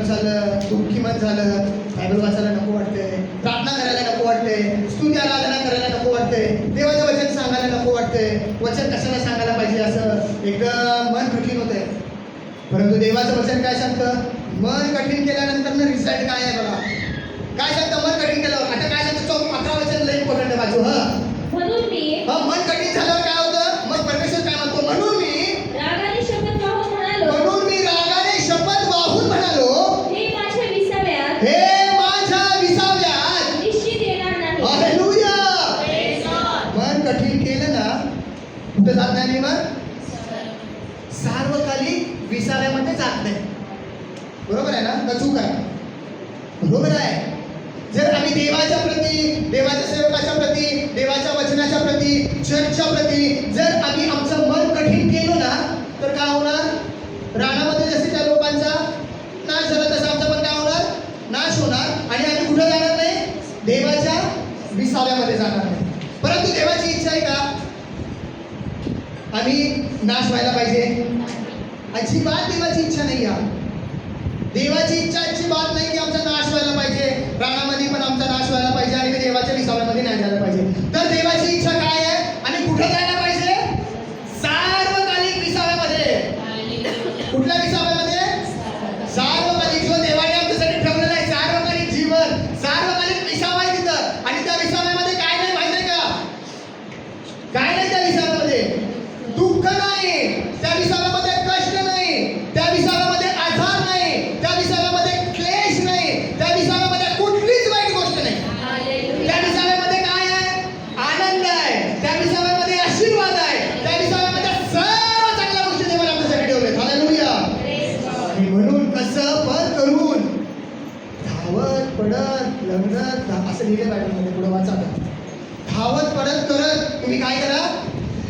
झालं, दुःखीमन झालं, बायबल वाचायला नको वाटतंय, प्रार्थना करायला नको वाटतंय, स्तुती आराधना करायला नको वाटतंय, देवाचं वचन सांगायला नको वाटतंय, वचन कशाला सांगायला पाहिजे असं एकदम मन कठीण होतंय. परंतु देवाचं वचन काय सांगतं? मन कठीण केल्यानंतर रिझल्ट काय आहे बघा. काय सांगतं मन कठीण केल्यावर? आता काय सांगतं? 15 वचन लई इम्पॉर्टंट आहे वाचू. म्हणून मी मन कठीण झाल्यावर काय होतं? मग परमेश्वर काय म्हणतो? म्हणून मी रागाने शपथ वाहून म्हणालो, शपथ वाहून म्हणालो, हे माझ्या विसाव्यात निश्चित येणार नाही. हालेलुया. मन कठीण केलं ना कुठं जात नाही. मग सार्वकालिक विसाव्यामध्ये जात नाही. बरोबर आहे ना? का चूक आहे? बरोबर आहे. जर आम्ही देवाच्या प्रती, देवाच्या सेवकाच्या प्रती, देवाच्या वचनाच्या प्रती, चर्चच्या प्रती जर आम्ही आमचं मन कठीण केलं ना तर काय होणार? रानामध्ये जसे त्या लोकांचा नाश झाला तसा आमचा पण काय होणार? नाश होणार. आणि आम्ही कुठं जाणार नाही? देवाच्या विसाव्यामध्ये जाणार नाही. परंतु देवाची इच्छा आहे का आम्ही नाश व्हायला पाहिजे? अजिबात देवाची इच्छा नाही आहे. देवाची इच्छा अजिबात नाही की आमचा नाश व्हायला पाहिजे, रानामध्ये पण आमचा नाश व्हायला पाहिजे आणि मी देवाच्या विसाव्यामध्ये नाही जायला पाहिजे. तर देवाची इच्छा काय आहे आणि कुठं जायला पाहिजे? सार्वकालिक विसाव्यामध्ये. कुठल्या विसाव्यामध्ये? सार्वकालिक. जो देवाने आमच्यासाठी ठेवलेला आहे सार्वकालिक जीवन, सार्वकालिक विसावा आहे तिथं. आणि त्या विसाव्यामध्ये काय नाही माहिती आहे का? काय नाही त्या विसाव्यामध्ये? दुःख नाही, त्या विसाव्यामध्ये कष्ट नाही, त्या विसाव्यामध्ये आधार नाही, त्या विसाव्यामध्ये क्लेश नाही, त्या विसाव्यामध्ये कुठलीच वाईट गोष्ट नाही. त्या विसाव्यामध्ये काय आहे? आनंद आहे, त्या विसाव्यामध्ये आशीर्वाद आहे, त्या विसाव्यामध्ये सर्व चांगल्या गोष्टी देवाने आमच्यासाठी ठेवल्यात. हालेलुया. आणि म्हणून कसं पण करून धावत पडत लग्नात असं लिहिलं बायबलमध्ये. पुढे वाचा. धावत पडत करत तुम्ही काय करा?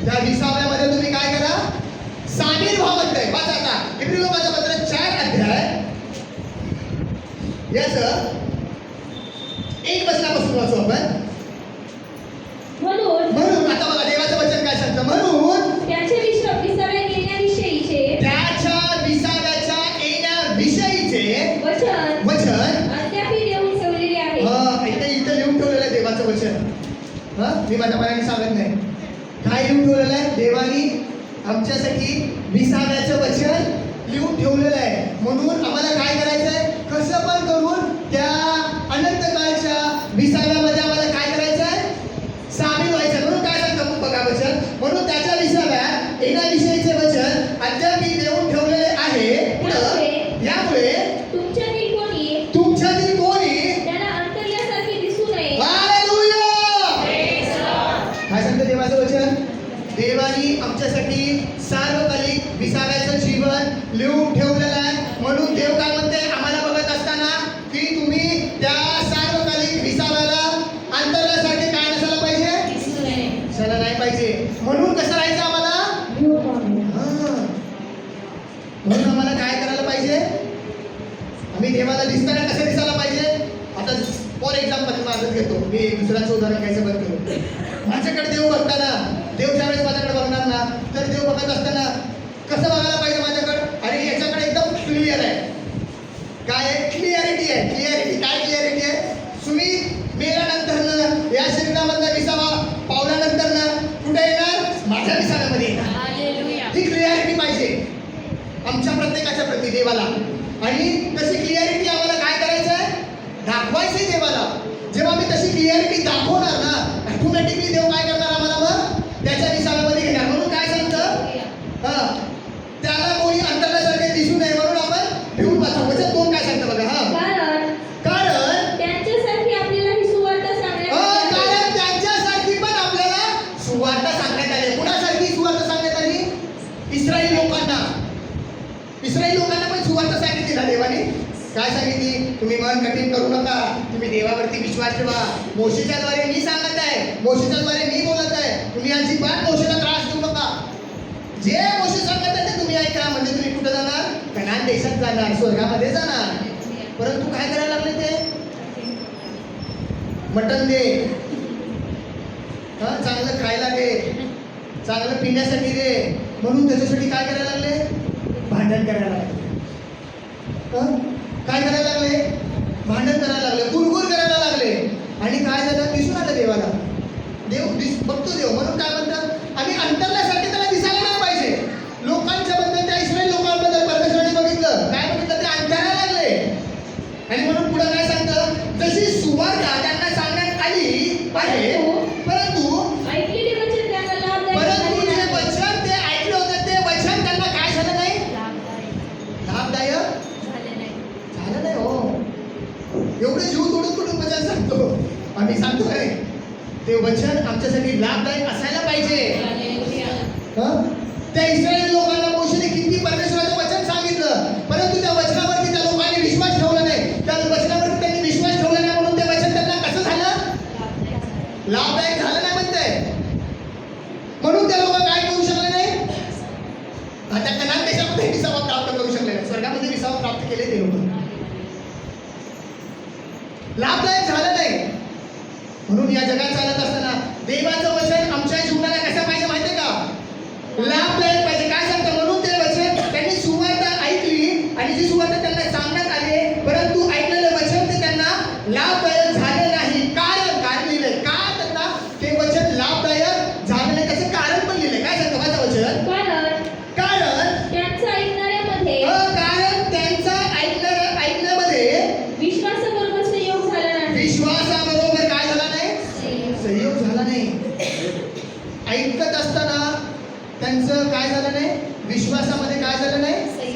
त्या विसाव्यामध्ये तुम्ही काय करा? सामील व्हा म्हणतंय. वाचा आता इब्री लोकांचं पत्र 4 अध्याय याचं 1 वचनापासून वाचू आपण. म्हणून आता बघा देवाचं वचन काय सांगतं? म्हणून त्याच्या विसाव्यात येण्याविषयीचे, त्याच्या विसाव्याच्या येण्याविषयीचे वचन अद्यापि देऊन ठेवलेले आहे. इथं लिहून ठेवलेलं आहे देवाचं वचन. मी माझ्या मनाने सांगत नाही. काय लिहून ठेवलेलं आहे? देवानी आमच्यासाठी विसाव्याचं वचन लिहून ठेवलेलं आहे. म्हणून आम्हाला काय करायचं आहे? कसं पण करून त्या अनंत काळच्या विसाव्यामध्ये आम्हाला काय करायचं आहे? सामील व्हायचं. म्हणून काय सांगतं मग बघा वचन? म्हणून त्याच्या विसाव्यात येण्याविषयीचे वचन अद्याप देऊन ठेवलेले आहे. यामुळे तुमच्यातील कोणी त्याला अंतरल्यासारखे दिसू नये. काय सांगतं देवाचं वचन? देवानी आमच्यासाठी सार्वकालिक विसाव्याचं जीवन लिहून ठेवलेलं आहे. म्हणून देव काय म्हणते आम्हाला बघत असताना की तुम्ही त्या सार्वकालिक विसाव्याला अंतरल्यासारखे काय नसायला पाहिजे? दिसायला नाही पाहिजे. म्हणून कसं राहायचं आम्हाला? म्हणून आम्हाला काय करायला पाहिजे? आम्ही देवाला दिसताना कसं दिसायला पाहिजे? आता फॉर एक्झाम्पल माझं घेतो. मी दुसऱ्याचं उदाहरण घ्यायचं बंद केलं. माझ्याकडे देव बघताना, देव ज्यावेळेस माझ्याकडे बघणार ना तर देव बघत असताना कसं बघायला पाहिजे माझ्याकडे? अरे याच्याकडे एकदम क्लिअर आहे. काय आहे? क्लिअरिटी आहे. क्लिअरिटी काय? क्लिअरिटी आहे. तुम्ही मेल्यानंतर या शरीरामधला विसावा पावल्यानंतर कुठे येणार? माझ्या विसाव्यामध्ये येणार. ही क्लिअरिटी पाहिजे आमच्या प्रत्येकाच्या प्रती देवाला. आणि तशी क्लिअरिटी आम्हाला काय करायचं आहे? दाखवायची देवाला. जेव्हा मी तशी क्लिअरिटी दाखवणार ना ऑटोमॅटिकली देव काय करणार आम्हाला? मग त्याच्या विसाव्यामध्ये घेणार. म्हणून काय सांगतं? त्याला कोणी अंतरल्यासारखे दिसू नये म्हणून आपण घेऊन वाचू. वचन 2 काय सांगतं बघा. कारण त्यांच्यासारखी आपल्याला ही सुवार्ता सांगण्यात कारण त्यांच्यासारखी पण आपल्याला सुवार्ता सांगण्यात आली. कुणासारखी सुवार्ता सांगण्यात आली? इस्राईल लोकांना. इस्राईल लोकांना पण सुवार्ता सांगितली ना देवाने. काय सांगितली? तुम्ही मन कठीण करू नका, तुम्ही देवावरती विश्वास ठेवा. मोशेच्या द्वारे मी सांगत आहे, मोशेच्या द्वारे मी बोलत आहे. तुम्ही अजिबात मोशेला त्रास देऊ नका. जे मोशे सांगत आहे ते तुम्ही ऐका. म्हणजे तुम्ही कुठं जाणार? कनान देशात जाणार, स्वर्गामध्ये जाणार. परंतु काय करायला लागले ते? मटण दे, चांगलं खायला दे, चांगलं पिण्यासाठी दे. म्हणून त्याच्यासाठी काय करायला लागले? भांडण करायला लागले. काय करायला लागले? भांडण करायला लागले, कुरकुर करायला लागले. आणि काय झालं? दिसून आलं देवाला. बघतो देव, म्हणून काय म्हणतात, आम्ही अंतरल्यासारखे त्याला दिसायला नाही पाहिजे. लोकांच्या बद्दल, त्या इस्रायल लोकांबद्दल परमेश्वराने बघितलं, काय बघितलं? ते अंतरायला लागले. आणि म्हणून पुढे काय सांगतं, जशी सुवार्ता त्यांना सांगण्यात आली आहे, परंतु ऐकलेले वचन त्यांना लाभदायक जे झाले वचन ते ऐकलं होतं, ते वचन त्यांना काय झालं नाही? लाभदायक झालं नाही. हो, एवढे जीव तोडून वचन सांगतो आम्ही, सांगतो काय? ते वचन आमच्यासाठी लाभदायक असायला पाहिजे. त्या इस्रायल लोकांना मोशेने किती परमेश्वराचं वचन सांगितलं, परंतु त्या वचनावरती त्या लोकांनी विश्वास ठेवला नाही. त्या वचनावरती त्यांनी विश्वास ठेवला नाही, म्हणून ते वचन त्यांना कसं झालं? लाभदायक झालं नाही म्हणताय. म्हणून त्या लोक काय करू शकले नाही? आता कनान देशामध्ये विसावा प्राप्त करू शकले नाही. स्वर्गामध्ये विसावा प्राप्त केले ते लोक. लाभदायक झालं नाही. म्हणून या जगात चालत असताना देवाचं वचन आमच्या जीवनाला कसं पाहिजे माहितीये का? लाभदायक पाहिजे. काय सांगतं? म्हणून ते वचन त्यांनी सुवार्ता ऐकली, आणि जी सुवार्ता त्यांना सांगण्यात आली, परंतु ऐकलेलं वचन ते त्यांना लाभदायक झालं नाही. कारण लिहिलंय का त्यांना ते वचन लाभदायक झालं नाही? त्याचं कारण पण लिहिलंय. काय सांगतं माझं वचन? कारण त्यांचं ऐकणाऱ्यामध्ये कारण त्यांचा ऐकण्यामध्ये विश्वासाबरोबर संयोग झाला नाही. विश्वासाबरोबर काय झाला नाही? संयोग झाला नाही. ऐकत असताना त्यांचं काय झालं नाही? विश्वासामध्ये काय झालं नाही?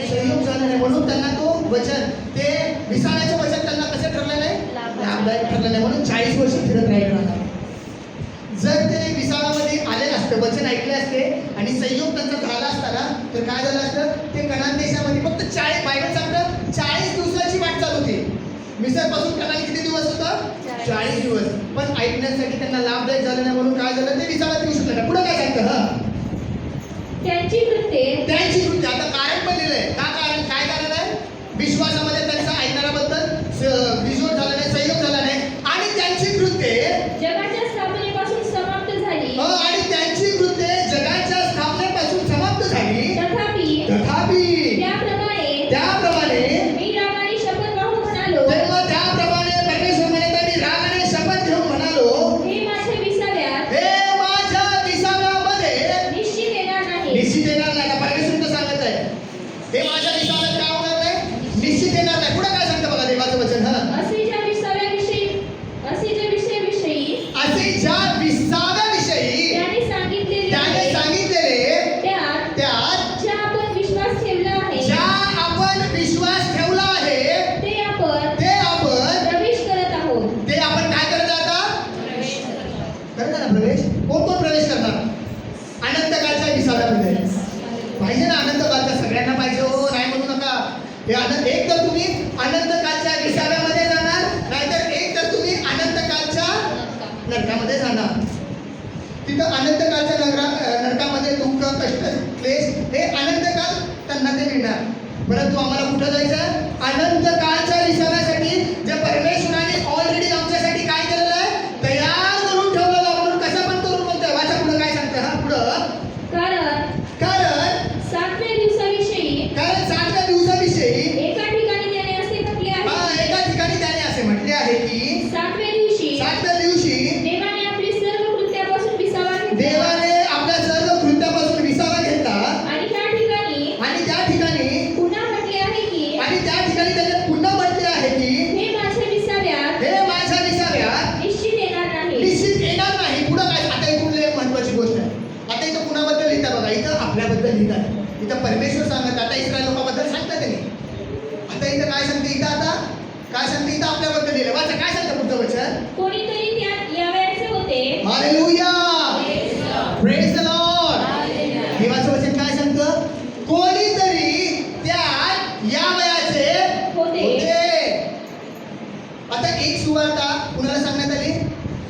संयोग झाला नाही. म्हणून त्यांना तो वचन, ते विसाव्याचं वचन त्यांना कसं ठरलं नाही? लाभदायक ठरलं नाही. म्हणून 40 वर्ष फिरत राहिलं. जर ते विसाव्यामध्ये आले नसते, वचन ऐकले असते आणि संयोग त्यांचा झाला असताना, तर काय झालं असतं? ते कनान देशामध्ये फक्त 40, बायबल सांगतं 40 दिवसाची वाटचाल होती. मिसरपासून कनान किती दिवस होतं? 40 दिवस. पण ऐकण्यासाठी त्यांना लाभदायक झालं नाही, म्हणून काय झालं? ते विसाव्यात येऊ शकलं नाही. पुढे काय सांगतं? त्यांची कृत्ये आता कारण पण लिहिलंय. कारण काय कारण आहे? विश्वासामध्ये त्यांचा ऐकणाऱ्याबद्दल विश्वास झाला नाही, संयोग झाला नाही. आणि त्यांची कृत्ये जगाच्या स्थापनेपासून समाप्त झाली. आणि त्यांची कृत्ये जगाच्या स्थापनेपासून समाप्त झाली. तथापि त्याप्रमाणे मी रागाने शपथ वाहून म्हणालो, तेव्हा त्याप्रमाणे परमेश्वर म्हणतात, मी रागाने शपथ घेऊन म्हणालो, हे माझ्या विसाव्यात निश्चित येणार नाही. निश्चित येणार नाही. परमेश्वर तर सांगत आहे, हे माझ्या विसाव्यात काय होणार नाही? निश्चित येणार नाही. पुढे काय सांगतं बघा देवाचं वचन? असे ज्या विसाव्याविषयी त्याने सांगितलेले त्यात ज्या आपण विश्वास ठेवला आहे, ते आपण प्रवेश करत आहोत. ते आपण काय करत आता? करणार ना प्रवेश? कोण प्रवेश करणार? अनंतकालच्या विसाव्यामध्ये पाहिजे ना. अनंतकालच्या सगळ्यांना पाहिजे. हो, नाही म्हणू नका. हे एक तर तुम्ही अनंतकालच्या विसाव्यामध्ये जाणार, नाहीतर एक तर तुम्ही अनंतकालच्या नरकामध्ये जाणार. तिथं अनंतकालच्या नरकामध्ये दुःख, कष्ट, क्लेश हे अनंतकाल त्यांना ते मिळणार. परंतु आम्हाला कुठं जायचं? अनंतकालच्या विसाव्यासाठी, जे परमेश्वराने ऑलरेडी आमच्यासाठी काय केलेलं आहे? तयार करून ठेवलेलं. म्हणून कसं पण करून म्हणतोय. वाचा पुढं काय सांगतं? पुढं कारण 7व्या दिवसाविषयी एका ठिकाणी त्याने असे म्हटले आहे. एका ठिकाणी त्याने असे म्हटले आहे की 7व्या दिवशी देवाने आपल्या सर्व कृत्यापासून विसावा घेतला. आणि त्या ठिकाणी पुन्हा म्हटले आहे की त्याने पुन्हा म्हटले आहे की हे माझ्या विसाव्यात निश्चित येणार नाही. पुढं काय? आता इथून एक महत्वाची गोष्ट आहे. आता इथं कुणाबद्दल लिहितात बघा? इथं आपल्याबद्दल लिहितात. इथं परमेश्वर सांगत, आता इस्रायल लोकांबद्दल सांगतात त्यांनी. आता इथं काय सांगते? इथं आपल्याबद्दल लिहिलं. वाचा काय सांगतं पुढचं वचन? कोणीतरी त्यात यावयाचे होते. Hallelujah, praise the Lord. देवाचं वचन काय सांगतं? कोणीतरी त्यात यावयाचे होते. आता एक सुवार्ता कुणाला सांगण्यात आली?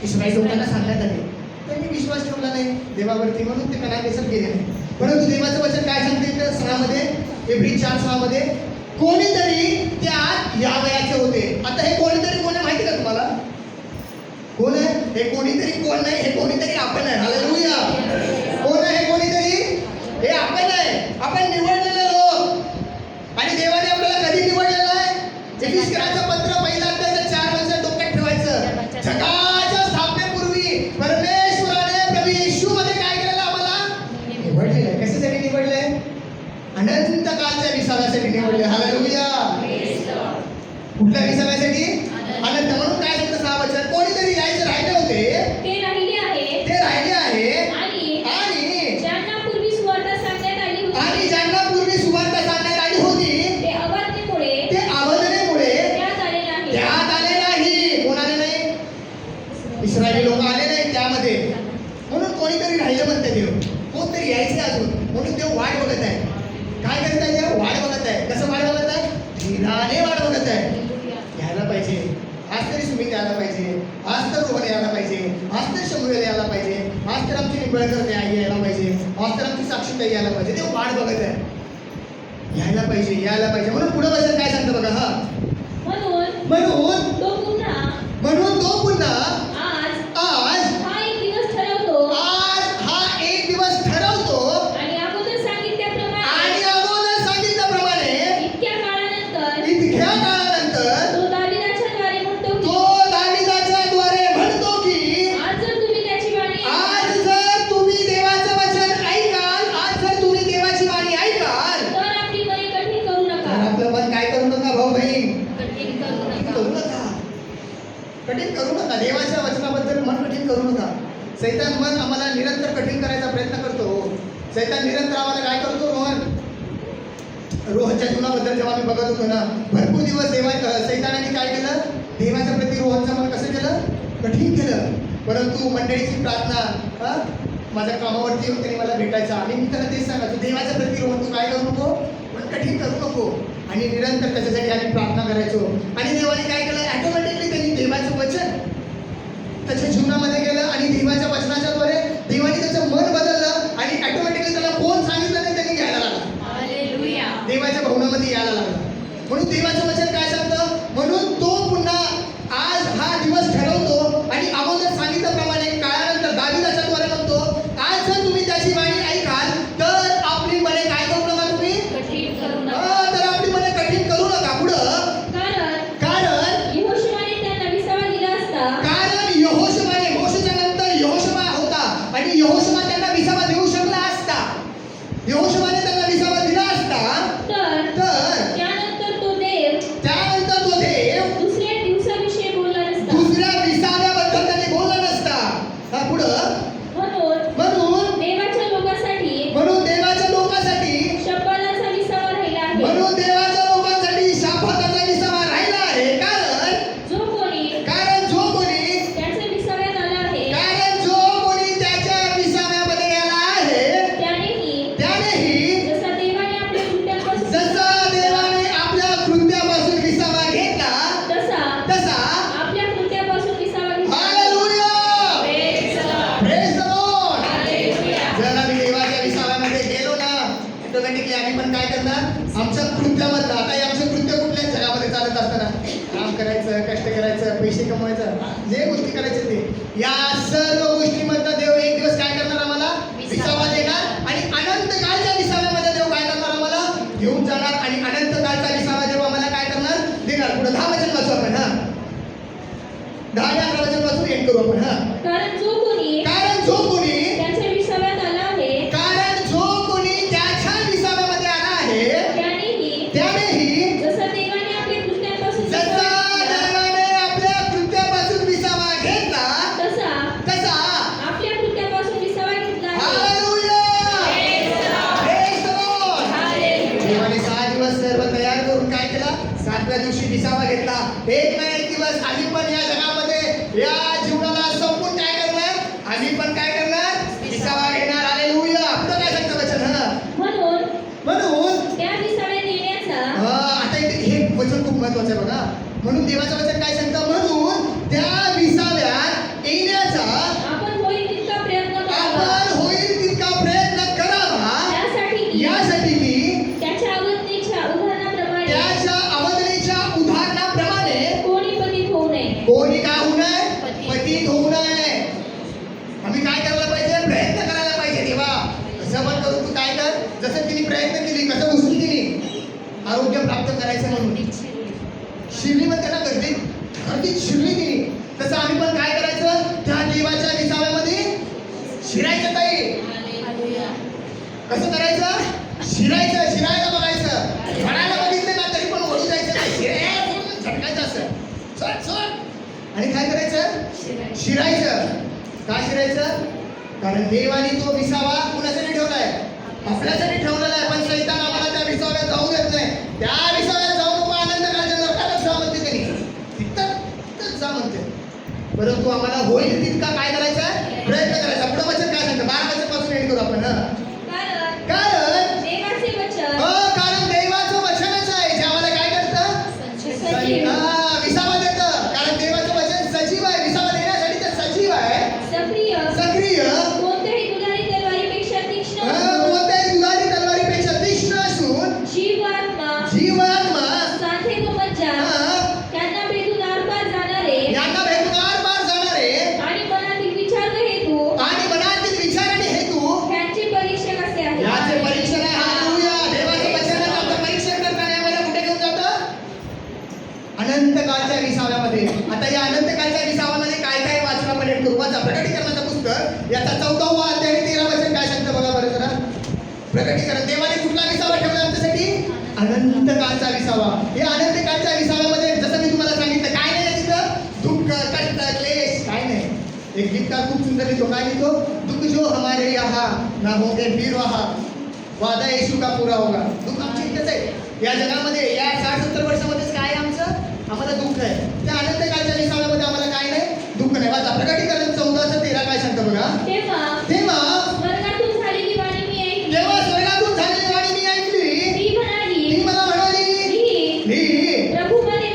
इस्रायल लोकांना सांगण्यात आली. त्यांनी विश्वास ठेवला नाही देवावरती, म्हणून ते कनान देशात गेले नाही. परंतु देवाचं वचन काय सांगते इथं 6 मध्ये, एब्री 4:6 मध्ये, कोणीतरी त्यात यावयाचे होते. आता हे कोणीतरी कोण आहे माहिती का तुम्हाला? कोण आहे हे? कोणीतरी कोण नाही, हे कोणीतरी आपण आहे. हालेलुया. कोण आहे हे कोणीतरी? हे आपण आहे. आपण निवडलेले लोक. आणि देवाने आपल्याला कधी निवडलेलं आहे? देवाच्या विसाव्यासाठी निवडले. हालेलुया. कुठल्या विसाव्यासाठी? अनंत. म्हणून काय सांगतं 6 वचन, कोणीतरी यायचे राहिले होते, ते राहिले आहे ते राहिले आहे आणि ज्यांना पूर्वी सुवार्ता सांगण्यात आली होती आणि ज्यांना पूर्वी सुवार्ता सांगण्यात आली होती ते अवज्ञेमुळे ते अवधनेमुळे त्यात आले नाही. त्यात आले नाही. कोण आले नाही? इस्रायली लोक आले नाही त्यामध्ये. म्हणून कोणीतरी राहिलं म्हणते देव. कोणतरी यायचे अजून. म्हणून देव वाट बघत आहे. काय करत आहे देव? वाट बघत आहे. कसं वाट बघत आहे? धीराने वाट बघत आहे. यायला पाहिजे, आज तरी सुमित यायला पाहिजे, आज तर रोहन यायला पाहिजे, आज तर शमुएल यायला पाहिजे, आज तर आमची निंबळकर आई यायला पाहिजे, आज तर आमची साक्षीताई यायला पाहिजे. देव वाट बघत आहे. यायला पाहिजे, यायला पाहिजे. म्हणून पुढे वचन काय सांगतं बघा. म्हणून तो पुन्हा आज हा एक दिवस ठरवतो आज हा एक दिवस ठरवतो आणि अगोदर सांगितल्याप्रमाणे आणि अगोदर सांगितल्याप्रमाणे इतक्या काळानंतर इतक्या काळानंतर तो दाविदाच्या द्वारे म्हणतो की तो दाविदाच्या द्वारे म्हणतो की आज जर तुम्ही त्याची वाणी आज जर तुम्ही देवाचं वचन ऐकाल, आज जर तुम्ही देवाची वाणी ऐकाल, तर आपली मने कठीण करू तर नका. आपलं मन काय करू नका भाऊ बहीण, कठीण करू कठीण नका. करू नका. कठीण करू नका. देवाच्या वचनाबद्दल मन कठीण करू नका. सैतान मन आम्हाला निरंतर कठीण करायचा प्रयत्न करतो. सैतान निरंतर आम्हाला काय करतो? रोहनच्या जीवनाबद्दल जेव्हा मी बघत होतो ना, भरपूर दिवस सैतानाने काय केलं? देवाच्या प्रति रोहनचं मन कसं केलं? कठीण केलं. परंतु मंडळीची प्रार्थना, माझ्या कामावरती येऊन त्यांनी मला भेटायचा आणि मी त्याला तेच सांगायचो, देवाच्या प्रति रोहन तू काय करू नको, मन कठीण करू नको. आणि निरंतर त्याच्यासाठी आम्ही प्रार्थना करायचो. आणि देवाने काय केलं? ऑटोमॅटिकली त्यांनी देवाचं वचन त्याच्या जीवनामध्ये गेलं आणि देवाच्या वचनाच्या द्वारे देवाने त्याचं मन बदललं आणि ऑटोमॅटिकली त्याला कोण सांगितलं नाही त्यांनी घ्यायला लागला. हालेलुया. देवाच्या भवनामध्ये यायला लागला. म्हणून देवाचं वचन काय सांगतं? म्हणून तो पुन्हा आज हा दिवस ठरवतो आणि अगोदर सांगितल्याप्रमाणे काळानंतर दाविदाच्या द्वारे म्हणतो, आज जर तुम्ही त्याची वाणी ऐकाल तर आपली मने काय करू नका, तुम्ही कठीण करू नका. तर आपली मने कठीण करू नका. पुढं कारण यहोशुआने त्यांना विसावा दिला असता. कारण यहोशुआने, मोशेच्या नंतर यहोशुआ होता आणि यहोशुआ त्यांना विसावा देऊ शकला असता. यहोशुआने त्यांना विसावा दिला असता तर त्यानंतर तो देव दुसऱ्या दिवसाविषयी बोलला नसता. दुसऱ्या विसाव्याबद्दल त्यांनी बोलला नसता. पुढं म्हणून देवाच्या लोकांसाठी शब्बालाचा विसावा राहिला आहे. म्हणून देवाच्या लोकांसाठी शाबाताचा विसावा राहिला आहे. जो कोणी कारण जो कोणी त्याच्या विसाव्यात आला आहे त्याच्या विसाव्यामध्ये आला आहे त्यानेही जसा देवाने आपल्या कृत्यापासून विसावा घेतला तसा आपल्या कृत्यापासून विसावा घेतला. Hallelujah. Praise the Lord. Praise the Lord. Hallelujah. जर आम्ही देवाच्या विसाव्यामध्ये गेलो ना, ऑटोमॅटिकली आम्ही पण काय करणार? आमच्या कृत्यामधलं, आता हे आमचं कृत्य कुठल्या जगामध्ये चालत असताना काम करायचं, कष्ट करायचं, पैसे कमवायचं, जे गोष्टी करायचे ते, या सर्व गोष्टीमधनं देव एक दिवस काय करणार? आम्हाला विसावा देणार आणि अनंत काळच्या विसाव्यामध्ये देव काय करणार? आम्हाला घेऊन जाणार आणि अनंत काळचा विसावा देव आम्हाला काय करणार? देणार. पुढे 10 वचन वाचू आपण. 10 आणि 11 वचन वाचून एंड करू आपण. कारण जो कोणी त्याच्या विसाव्यात आला आहे, त्यानेही जसा देवाने आपल्या कृत्यापासून कृत्यापासून विसावा घेतला तसा आपल्या कृत्यापासून विसावा घेतला आहे. Hallelujah. Praise the Lord. Hallelujah. देवाने 6 दिवस सर्व तयार करून काय केला? 7व्या दिवशी विसावा घेतला. एक ना एक दिवस आम्ही पण या जगामध्ये या जीवनाला संपून काय करणार? आम्ही पण काय करणार? विसावा घेणार. हालेलुया. पुढे काय सांगतं वचन? म्हणून त्या विसाव्यात येण्याचा आता हे वचन खूप महत्वाचं आहे बघा. म्हणून देवाचं वचन काय सांगतं? म्हणून त्या विसाव्यात येण्याचा आपण होईल तितका प्रयत्न करावा यासाठी की त्याच्या अवज्ञेच्या उदाहरणाप्रमाणे कोणी पतित होऊ नये. कोणी काय होऊ नये? पतित होऊ नये. आम्ही काय करायला पाहिजे? प्रयत्न करायला पाहिजे. देवा कसं पण करू, तू काय कर, जसं तिने प्रयत्न केली, कसं गोष्टी केली, आरोग्य प्राप्त करायचं म्हणून शिरली, मग त्याला गर्दीत शिरली तिने. तसं आम्ही पण काय करायचं? त्या देवाच्या विसाव्यामध्ये शिरायचं. काही कसं करायचं? शिरायला बघायचं. म्हणायला बघितलं ना तरी पण ओढू जायचं नाही. झटकायचं असं सोड आणि काय करायचं? शिरायचं. का शिरायचं? कारण देवाने तो विसावा कुणासाठी ठेवलाय? आपल्यासाठी ठेवलेला आहे. पण शैतान आम्हाला त्या विसाव्यात जाऊ देत नाही. त्या विसाव्यात जाऊ नको, आनंद काळच्या नरकातच जा म्हणते त्यांनी. तिथंच जा म्हणते. परंतु आम्हाला होईल तितका काय करायचा? प्रयत्न करायचा. पुढं वचन काय सांगतं? 12 वचनापासून एंड करू आपण. कारण देवाचे वचन कारण देवाचं वचनच आहे जे आम्हाला काय करतं? विसावा देतं. कारण देवाचं वचन सजीव आहे. विसावा देण्यासाठी ते सजीव आहे, सक्रिय, कोणत्याही दुधारी तलवारीपेक्षा तीक्ष्ण कोणत्याही दुधारी तलवारीपेक्षा तीक्ष्ण असून जीवात्मा सांधे व मज्जा त्यांना भेदून आरपार जाणारे यांना भेटून आरपार जाणारे आणि मनातील विचार व हेतू आणि त्यांचे परीक्षक असे आहेत. याचे परीक्षण आहे. हालेलुया. देवाचं वचन आपलं परीक्षण करताना आम्हाला कुठे घेऊन जातं? अनंत काळच्या विसाव्यामध्ये. आता या अनंत काळच्या विसाव्यामध्ये काय काय वाचन आपण करू? वाचा प्रकटीकरणाचं पुस्तक याचा 14वा अध्याय आणि 13 वचन काय सांगतं बघा बरं जरा. प्रकटीकरण. देवाने कुठला विसावा ठेवला आमच्यासाठी? अनंत काळचा विसावा. या अनंत काळच्या विसाव्यामध्ये जसं मी तुम्हाला सांगितलं काय नाही आहे तिथं? दुःख, कष्ट, क्लेश काय नाही. एक गीतकार खूप सुंदर लिहितो. काय लिहितो? दुःख जो हमारे यहाँ ना होंगे फिर वहाँ वादा येशू का पूरा होगा. दुःख आमची इथंच आहे या जगामध्ये. या 60-70 वर्षामध्येच काय आमचं? आम्हाला दुःख आहे. त्या अनंत काळच्या विसाव्यामध्ये आम्हाला काय नाही? दुःख नाही. वाचा प्रकटीकरण 14:13 काय सांगतं बघा. तेव्हा स्वर्गातून झालेली वाणी मी ऐकली. तेव्हा स्वर्गातून झालेली वाणी मी ऐकली. ती मला म्हणाली, प्रभूमध्ये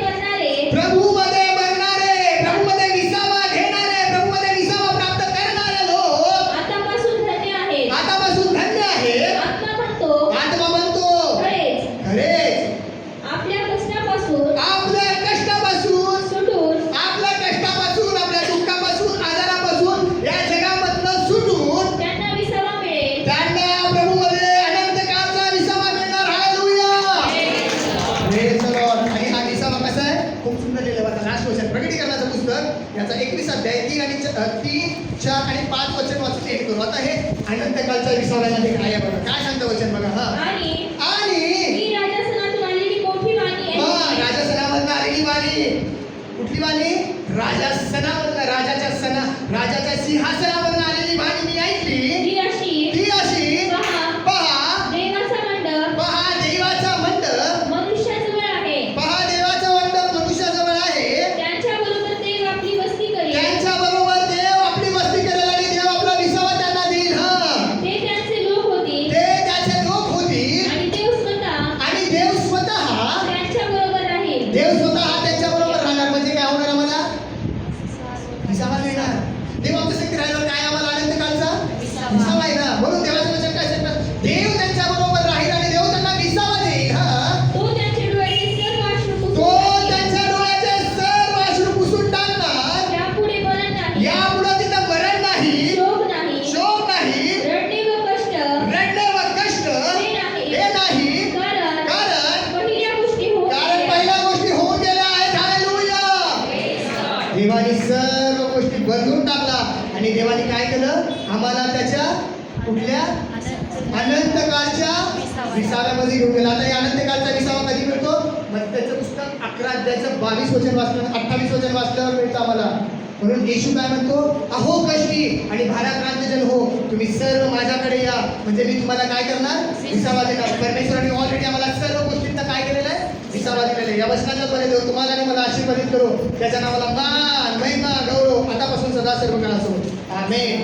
मरणारे, प्रभूमध्ये विसावा घेणारे, प्रभूमध्ये विसावा प्राप्त करणारे लोक आतापासून धन्य आहेत. आत्मा म्हणतो खरेच आपल्या कष्टापासून सुटून आपल्या दुःखापासून, आजारापासून, या जगामधनं सुटून त्यांना विसावा मिळेल. त्यांना प्रभूमध्ये अनंत काळचा विसावा मिळणार. हालेलुया. Praise the Lord. आणि हा विसावा कसा आहे? खूप सुंदर लिहिलं बघा. लास्ट वचन प्रकटीकरणाचं पुस्तक याचा 21 अध्याय 3, 4 आणि 5 वचन वाचून एंड करू. आता हे अनंत काळच्या विसाव्यामध्ये काय आहे बघा. काय सांगतं वचन बघा. आणि आणि मी राजासनातून आलेली मोठी वाणी ऐकली. राजसनामधनं आलेली वाणी. कुठली वाणी? राजाच्या सिंहासनावरून आलेली वाणी मी ऐकली. ती अशी पहा देवाचा मंडप मनुष्याजवळ आहे. त्यांच्याबरोबर देव आपली वस्ती करेल. आणि देव आपला विसावा त्यांना देईल. ते त्यांचे लोक होतील. त्याचे लोक होतील. आणि देव स्वतः त्यांच्याबरोबर राहील. देव स्वतः त्यांच्याबरोबर राहणार. म्हणजे काय होणार? आम्हाला विसावा मिळणार. देव आमच्यासाठी राहिलं. काय आम्हाला अनंत काळचा विसावा आहे ना. म्हणून देवाचं वचन काय सांगतं? देव त्यांच्याबरोबर राहील आणि देव त्यांना विसावा देईल. तो त्यांच्या डोळ्याचे सर्व अश्रू पुसून टाकणार. यापुढे मरण नाही. यापुढे तिथं मरण नाही, शोक नाही. रडणे व कष्ट हे नाही. कारण पहिल्या गोष्टी पहिल्या गोष्टी होऊन गेल्या आहेत. हालेलुया. देवाने सर्व गोष्टी बदलून टाकला. आणि देवाने काय केलं? आम्हाला त्याच्या कुठल्या? अनंत काळच्या विसाव्यामध्ये घेऊन गेला. आता या अनंत काळचा विसावा कधी मिळतो? मत्तचं पुस्तक 11 अध्यायाचं 22 वचन वाचलं, 28 वचन वाचल्यावर मिळतं आम्हाला. म्हणून येशू काय म्हणतो? अहो कष्टी आणि भाराक्रांत जन हो, तुम्ही सर्व माझ्याकडे या, म्हणजे मी तुम्हाला काय करणार? विसावा देणार. परमेश्वराने ऑलरेडी आम्हाला सर्व गोष्टींचा काय केलेलं आहे? विसावा दिलेला आहे. या वचनाच्या द्वारे देव तुम्हाला आणि मला आशीर्वादित करो. त्याच्या नावाला मान, महिमा, गौरव आतापासून सदा सर्व काळ असो. आमेन.